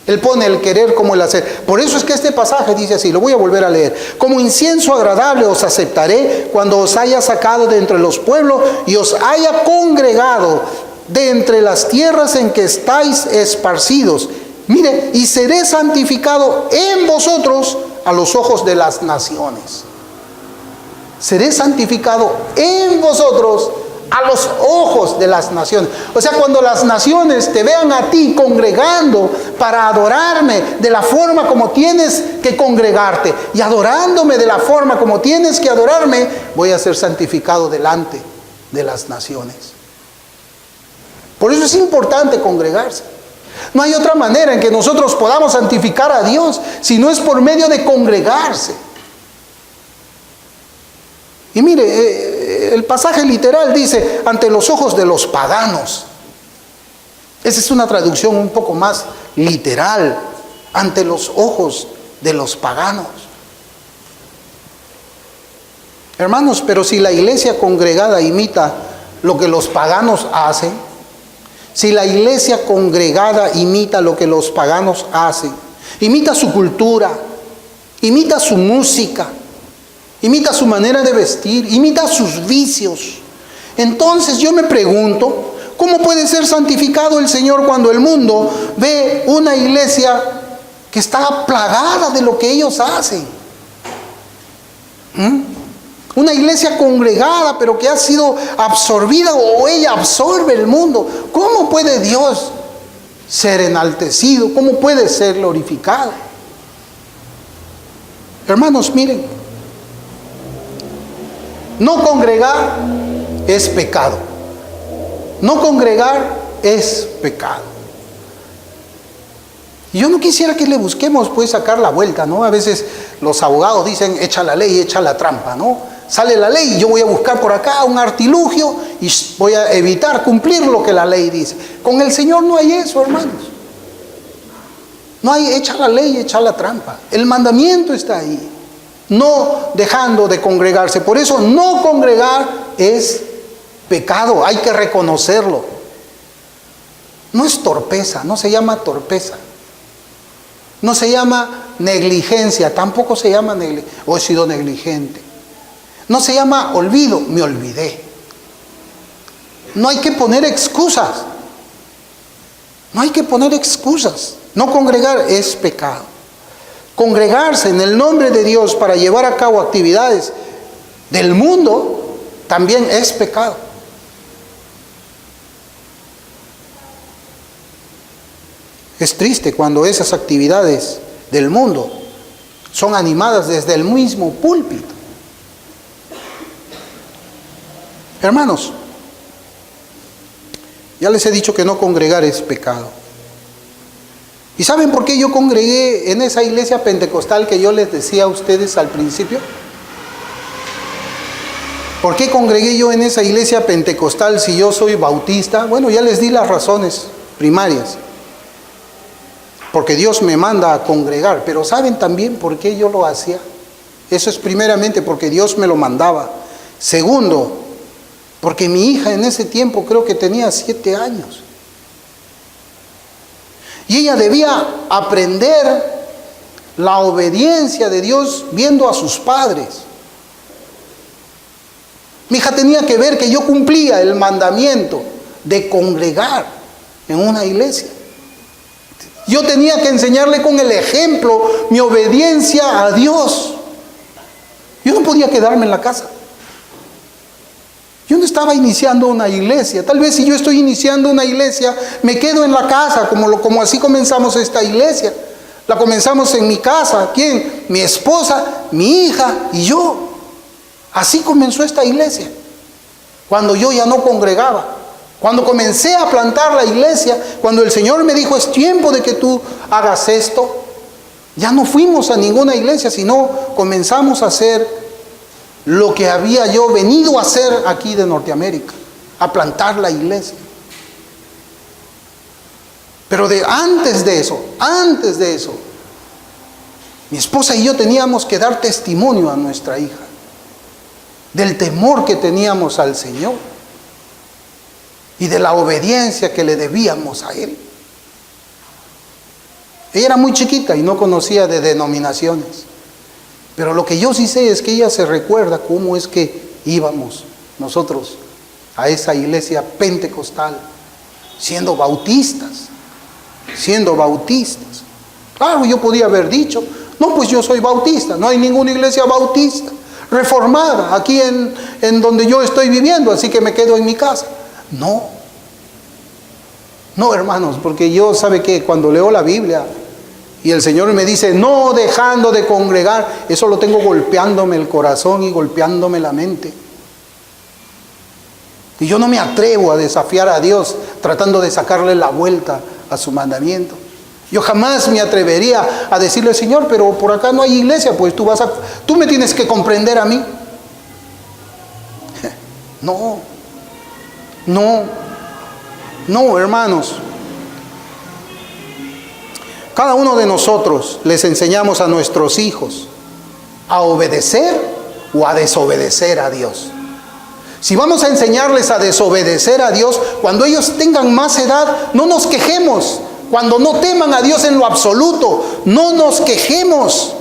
Él pone el querer como el hacer. Por eso es que este pasaje dice así, lo voy a volver a leer: como incienso agradable os aceptaré cuando os haya sacado de entre los pueblos y os haya congregado de entre las tierras en que estáis esparcidos. Mire, y seré santificado en vosotros a los ojos de las naciones. Seré santificado en vosotros a los ojos de las naciones. O sea, cuando las naciones te vean a ti congregando para adorarme de la forma como tienes que congregarte y adorándome de la forma como tienes que adorarme, voy a ser santificado delante de las naciones. Por eso es importante congregarse. No hay otra manera en que nosotros podamos santificar a Dios si no es por medio de congregarse. Y mire, el pasaje literal dice: ante los ojos de los paganos. Esa es una traducción un poco más literal: ante los ojos de los paganos. Hermanos, pero si la iglesia congregada imita lo que los paganos hacen, si la iglesia congregada imita lo que los paganos hacen, imita su cultura, imita su música, imita su manera de vestir, imita sus vicios, entonces yo me pregunto, ¿cómo puede ser santificado el Señor cuando el mundo ve una iglesia que está plagada de lo que ellos hacen? Una iglesia congregada, pero que ha sido absorbida, o ella absorbe el mundo. ¿Cómo puede Dios ser enaltecido? ¿Cómo puede ser glorificado? Hermanos, miren, no congregar es pecado. No congregar es pecado. Y yo no quisiera que le busquemos pues sacar la vuelta, ¿no? A veces los abogados dicen: echa la ley, echa la trampa, ¿no? Sale la ley y yo voy a buscar por acá un artilugio y voy a evitar cumplir lo que la ley dice. Con el Señor no hay eso, hermanos. No hay echa la ley, echa la trampa. El mandamiento está ahí. No dejando de congregarse. Por eso no congregar es pecado. Hay que reconocerlo. No es torpeza, no se llama torpeza. No se llama negligencia, tampoco se llama negligencia. O he sido negligente. No se llama olvido, me olvidé. No hay que poner excusas. No hay que poner excusas. No congregar es pecado. Congregarse en el nombre de Dios para llevar a cabo actividades del mundo también es pecado. Es triste cuando esas actividades del mundo son animadas desde el mismo púlpito. Hermanos, ya les he dicho que no congregar es pecado. ¿Y saben por qué yo congregué en esa iglesia pentecostal que yo les decía a ustedes al principio? ¿Por qué congregué yo en esa iglesia pentecostal si yo soy bautista? Bueno, ya les di las razones primarias. Porque Dios me manda a congregar. Pero ¿saben también por qué yo lo hacía? Eso es primeramente porque Dios me lo mandaba. Segundo, porque mi hija en ese tiempo creo que tenía 7 años. Y ella debía aprender la obediencia de Dios viendo a sus padres. Mi hija tenía que ver que yo cumplía el mandamiento de congregar en una iglesia. Yo tenía que enseñarle con el ejemplo mi obediencia a Dios. Yo no podía quedarme en la casa. Yo no estaba iniciando una iglesia. Tal vez si yo estoy iniciando una iglesia, me quedo en la casa, como así comenzamos esta iglesia. La comenzamos en mi casa. ¿Quién? Mi esposa, mi hija y yo. Así comenzó esta iglesia. Cuando yo ya no congregaba. Cuando comencé a plantar la iglesia, cuando el Señor me dijo, es tiempo de que tú hagas esto, ya no fuimos a ninguna iglesia, sino comenzamos a hacer lo que había yo venido a hacer aquí de Norteamérica, a plantar la iglesia. Pero antes de eso, mi esposa y yo teníamos que dar testimonio a nuestra hija del temor que teníamos al Señor y de la obediencia que le debíamos a Él. Ella era muy chiquita y no conocía de denominaciones. Pero lo que yo sí sé es que ella se recuerda cómo es que íbamos nosotros a esa iglesia pentecostal, siendo bautistas. Claro, yo podía haber dicho, no, pues yo soy bautista, no hay ninguna iglesia bautista reformada aquí en donde yo estoy viviendo, así que me quedo en mi casa. No, hermanos, porque yo, ¿sabe qué? Cuando leo la Biblia y el Señor me dice, no dejando de congregar, eso lo tengo golpeándome el corazón y golpeándome la mente. Y yo no me atrevo a desafiar a Dios tratando de sacarle la vuelta a su mandamiento. Yo jamás me atrevería a decirle, Señor, pero por acá no hay iglesia, pues tú me tienes que comprender a mí. No, hermanos. Cada uno de nosotros les enseñamos a nuestros hijos a obedecer o a desobedecer a Dios. Si vamos a enseñarles a desobedecer a Dios, cuando ellos tengan más edad, no nos quejemos. Cuando no teman a Dios en lo absoluto, no nos quejemos.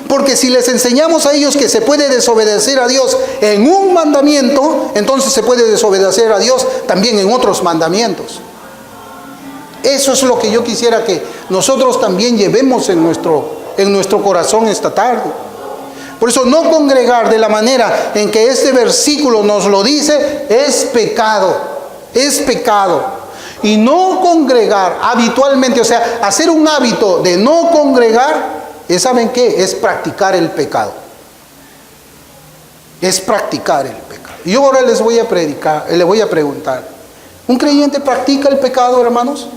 Porque si les enseñamos a ellos que se puede desobedecer a Dios en un mandamiento, entonces se puede desobedecer a Dios también en otros mandamientos. Eso es lo que yo quisiera que nosotros también llevemos en nuestro corazón esta tarde. Por eso no congregar de la manera en que este versículo nos lo dice es pecado. Y no congregar habitualmente, o sea, hacer un hábito de no congregar, ¿saben qué? Es practicar el pecado. Y yo ahora les voy a preguntar, ¿un creyente practica el pecado, hermanos?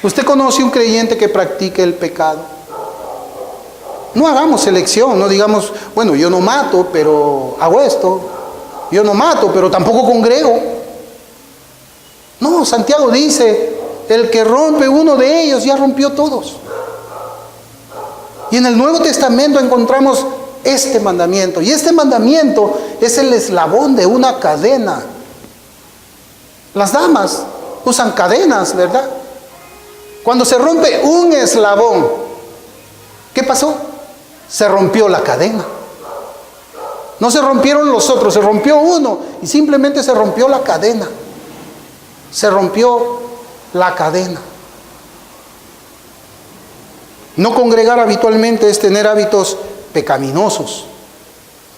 ¿Usted conoce un creyente que practique el pecado? No hagamos selección, no digamos, bueno, yo no mato, pero hago esto. Yo no mato, pero tampoco congrego. No, Santiago dice, el que rompe uno de ellos ya rompió todos. Y en el Nuevo Testamento encontramos este mandamiento. Y este mandamiento es el eslabón de una cadena. Las damas usan cadenas, ¿verdad? Cuando se rompe un eslabón, ¿qué pasó? Se rompió la cadena. No se rompieron los otros, se rompió uno y simplemente se rompió la cadena. No congregar habitualmente es tener hábitos pecaminosos,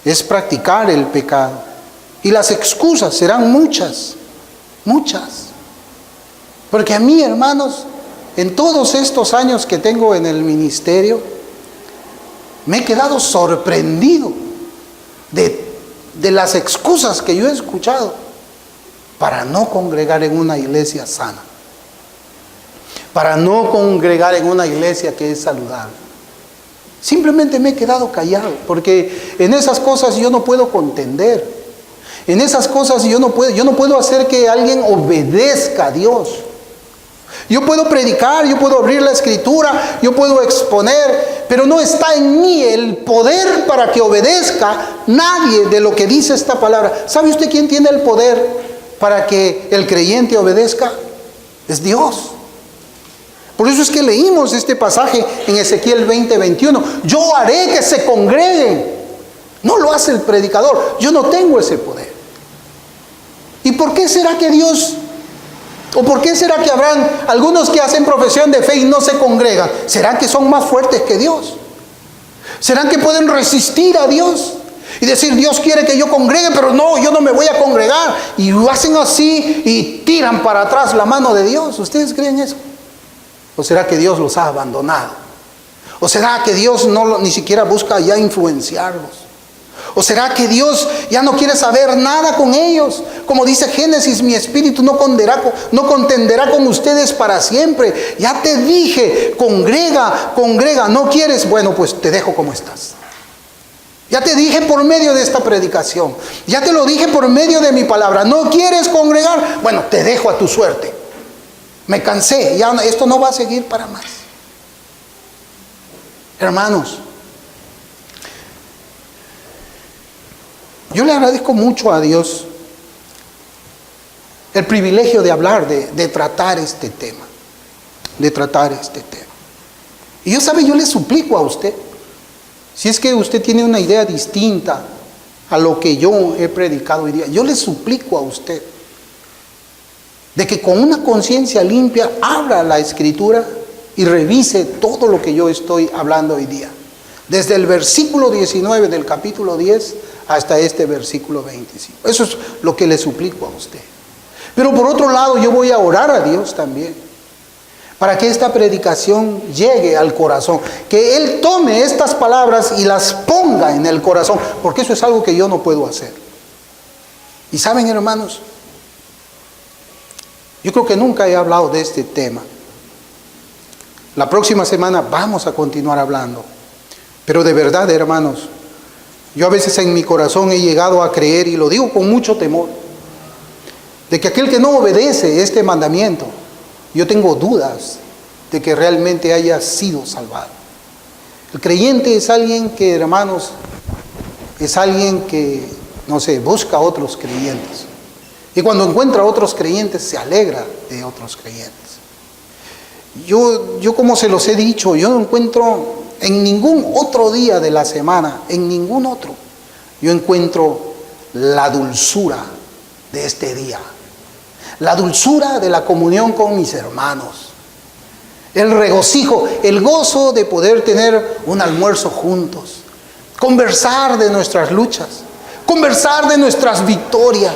es practicar el pecado. Y las excusas serán muchas. Porque a mí, hermanos, en todos estos años que tengo en el ministerio, me he quedado sorprendido de las excusas que yo he escuchado para no congregar en una iglesia sana. para no congregar en una iglesia que es saludable. Simplemente me he quedado callado, porque en esas cosas yo no puedo contender. En esas cosas yo no puedo hacer que alguien obedezca a Dios. Yo puedo predicar, yo puedo abrir la escritura, yo puedo exponer, pero no está en mí el poder para que obedezca nadie de lo que dice esta palabra. ¿Sabe usted quién tiene el poder para que el creyente obedezca? Es Dios. Por eso es que leímos este pasaje en Ezequiel 20:21. Yo haré que se congreguen. No lo hace el predicador. Yo no tengo ese poder. ¿Y por qué será que Dios, o por qué será que habrán algunos que hacen profesión de fe y no se congregan? ¿Serán que son más fuertes que Dios? ¿Serán que pueden resistir a Dios? Y decir, Dios quiere que yo congregue, pero no, yo no me voy a congregar. Y lo hacen así y tiran para atrás la mano de Dios. ¿Ustedes creen eso? ¿O será que Dios los ha abandonado? ¿O será que Dios ni siquiera busca ya influenciarlos? ¿O será que Dios ya no quiere saber nada con ellos? Como dice Génesis, mi espíritu no contenderá con ustedes para siempre. Ya te dije, congrega, ¿no quieres? Bueno, pues te dejo como estás. Ya te dije por medio de esta predicación. Ya te lo dije por medio de mi palabra. ¿No quieres congregar? Bueno, te dejo a tu suerte. Me cansé, ya esto no va a seguir para más. Hermanos, yo le agradezco mucho a Dios el privilegio de hablar, de tratar este tema. Y yo le suplico a usted, si es que usted tiene una idea distinta a lo que yo he predicado hoy día, yo le suplico a usted de que con una conciencia limpia abra la escritura y revise todo lo que yo estoy hablando hoy día. Desde el versículo 19 del capítulo 10 hasta este versículo 25. Eso es lo que le suplico a usted. Pero por otro lado, yo voy a orar a Dios también, para que esta predicación llegue al corazón. Que Él tome estas palabras y las ponga en el corazón, porque eso es algo que yo no puedo hacer. Y saben, hermanos, yo creo que nunca he hablado de este tema. La próxima semana vamos a continuar hablando. Pero de verdad, hermanos, yo a veces en mi corazón he llegado a creer, y lo digo con mucho temor, de que aquel que no obedece este mandamiento, yo tengo dudas de que realmente haya sido salvado. El creyente es alguien que, hermanos, es alguien que, busca a otros creyentes. Y cuando encuentra a otros creyentes, se alegra de otros creyentes. Yo como se los he dicho, yo no encuentro en ningún otro día de la semana, en ningún otro, yo encuentro la dulzura de este día. La dulzura de la comunión con mis hermanos. El regocijo, el gozo de poder tener un almuerzo juntos. Conversar de nuestras luchas. Conversar de nuestras victorias.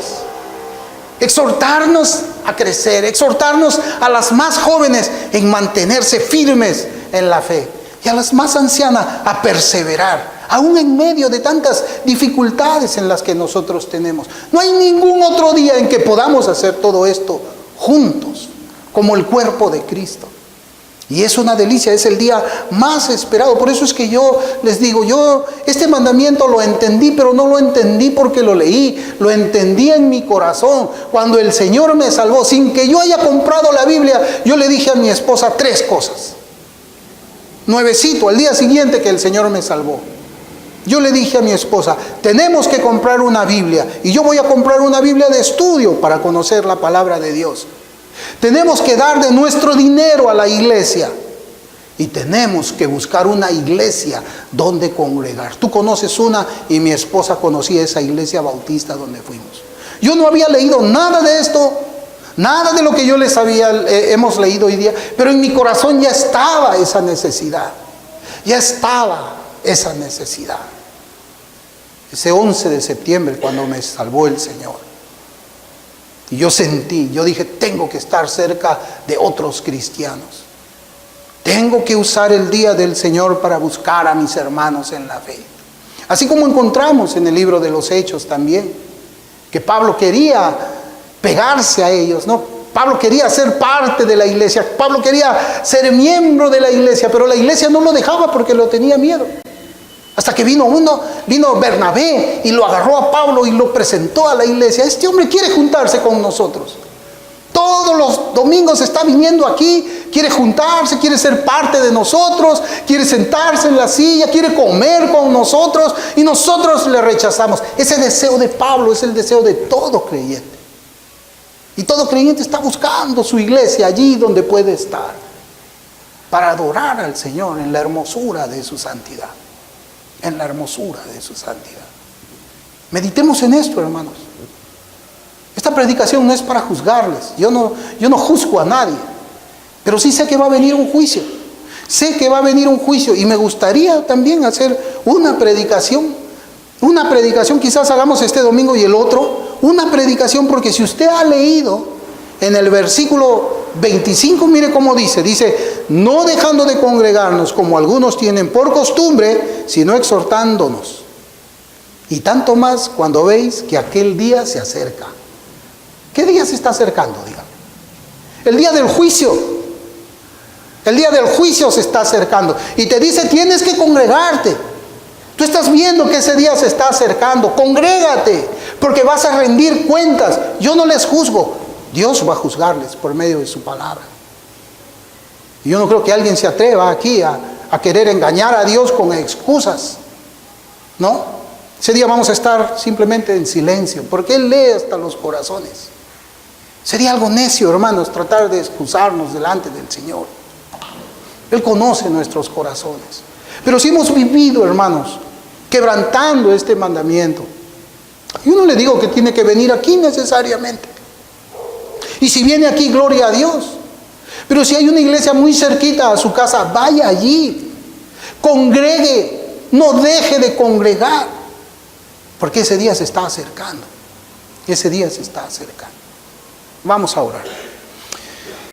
Exhortarnos a crecer. Exhortarnos a las más jóvenes en mantenerse firmes en la fe. Y a las más ancianas a perseverar, aún en medio de tantas dificultades en las que nosotros tenemos. No hay ningún otro día en que podamos hacer todo esto juntos, como el cuerpo de Cristo. Y es una delicia, es el día más esperado. Por eso es que yo les digo, yo este mandamiento lo entendí, pero no lo entendí porque lo leí, lo entendí en mi corazón. Cuando el Señor me salvó, sin que yo haya comprado la Biblia, yo le dije a mi esposa 3 cosas. Nuevecito, al día siguiente que el Señor me salvó, yo le dije a mi esposa, tenemos que comprar una Biblia, y yo voy a comprar una Biblia de estudio para conocer la palabra de Dios. Tenemos que dar de nuestro dinero a la iglesia, y tenemos que buscar una iglesia donde congregar. Tú conoces una, y mi esposa conocía esa iglesia bautista donde fuimos. Yo no había leído nada de esto, nada de lo que yo les hemos leído hoy día, pero en mi corazón ya estaba esa necesidad. Ya estaba esa necesidad. Ese 11 de septiembre, cuando me salvó el Señor, y yo dije, tengo que estar cerca de otros cristianos. Tengo que usar el día del Señor para buscar a mis hermanos en la fe. Así como encontramos en el libro de los Hechos también, que Pablo quería pegarse a ellos, ¿no? Pablo quería ser parte de la iglesia. Pablo quería ser miembro de la iglesia, pero la iglesia no lo dejaba porque lo tenía miedo. Hasta que vino Bernabé y lo agarró a Pablo y lo presentó a la iglesia. Este hombre quiere juntarse con nosotros. Todos los domingos está viniendo aquí, quiere juntarse, quiere ser parte de nosotros, quiere sentarse en la silla, quiere comer con nosotros y nosotros le rechazamos. Ese deseo de Pablo es el deseo de todo creyente. Y todo creyente está buscando su iglesia allí donde puede estar para adorar al Señor en la hermosura de su santidad. En la hermosura de su santidad. Meditemos en esto, hermanos. Esta predicación no es para juzgarles. Yo no juzgo a nadie. Pero sí sé que va a venir un juicio. Sé que va a venir un juicio. Y me gustaría también hacer una predicación. Una predicación, quizás hagamos este domingo y el otro. Una predicación, porque si usted ha leído en el versículo 25, mire cómo dice, no dejando de congregarnos como algunos tienen por costumbre, sino exhortándonos. Y tanto más cuando veis que aquel día se acerca. ¿Qué día se está acercando? Dígame. El día del juicio. El día del juicio se está acercando. Y te dice, tienes que congregarte. Tú estás viendo que ese día se está acercando. Congrégate, porque vas a rendir cuentas. Yo no les juzgo. Dios va a juzgarles por medio de su palabra. Y yo no creo que alguien se atreva aquí a querer engañar a Dios con excusas. ¿No? Ese día vamos a estar simplemente en silencio, porque Él lee hasta los corazones. Sería algo necio, hermanos, tratar de excusarnos delante del Señor. Él conoce nuestros corazones. Pero si hemos vivido, hermanos, quebrantando este mandamiento, yo no le digo que tiene que venir aquí necesariamente. Y si viene aquí, gloria a Dios. Pero si hay una iglesia muy cerquita a su casa, vaya allí. Congregue, no deje de congregar. Porque ese día se está acercando. Ese día se está acercando. Vamos a orar.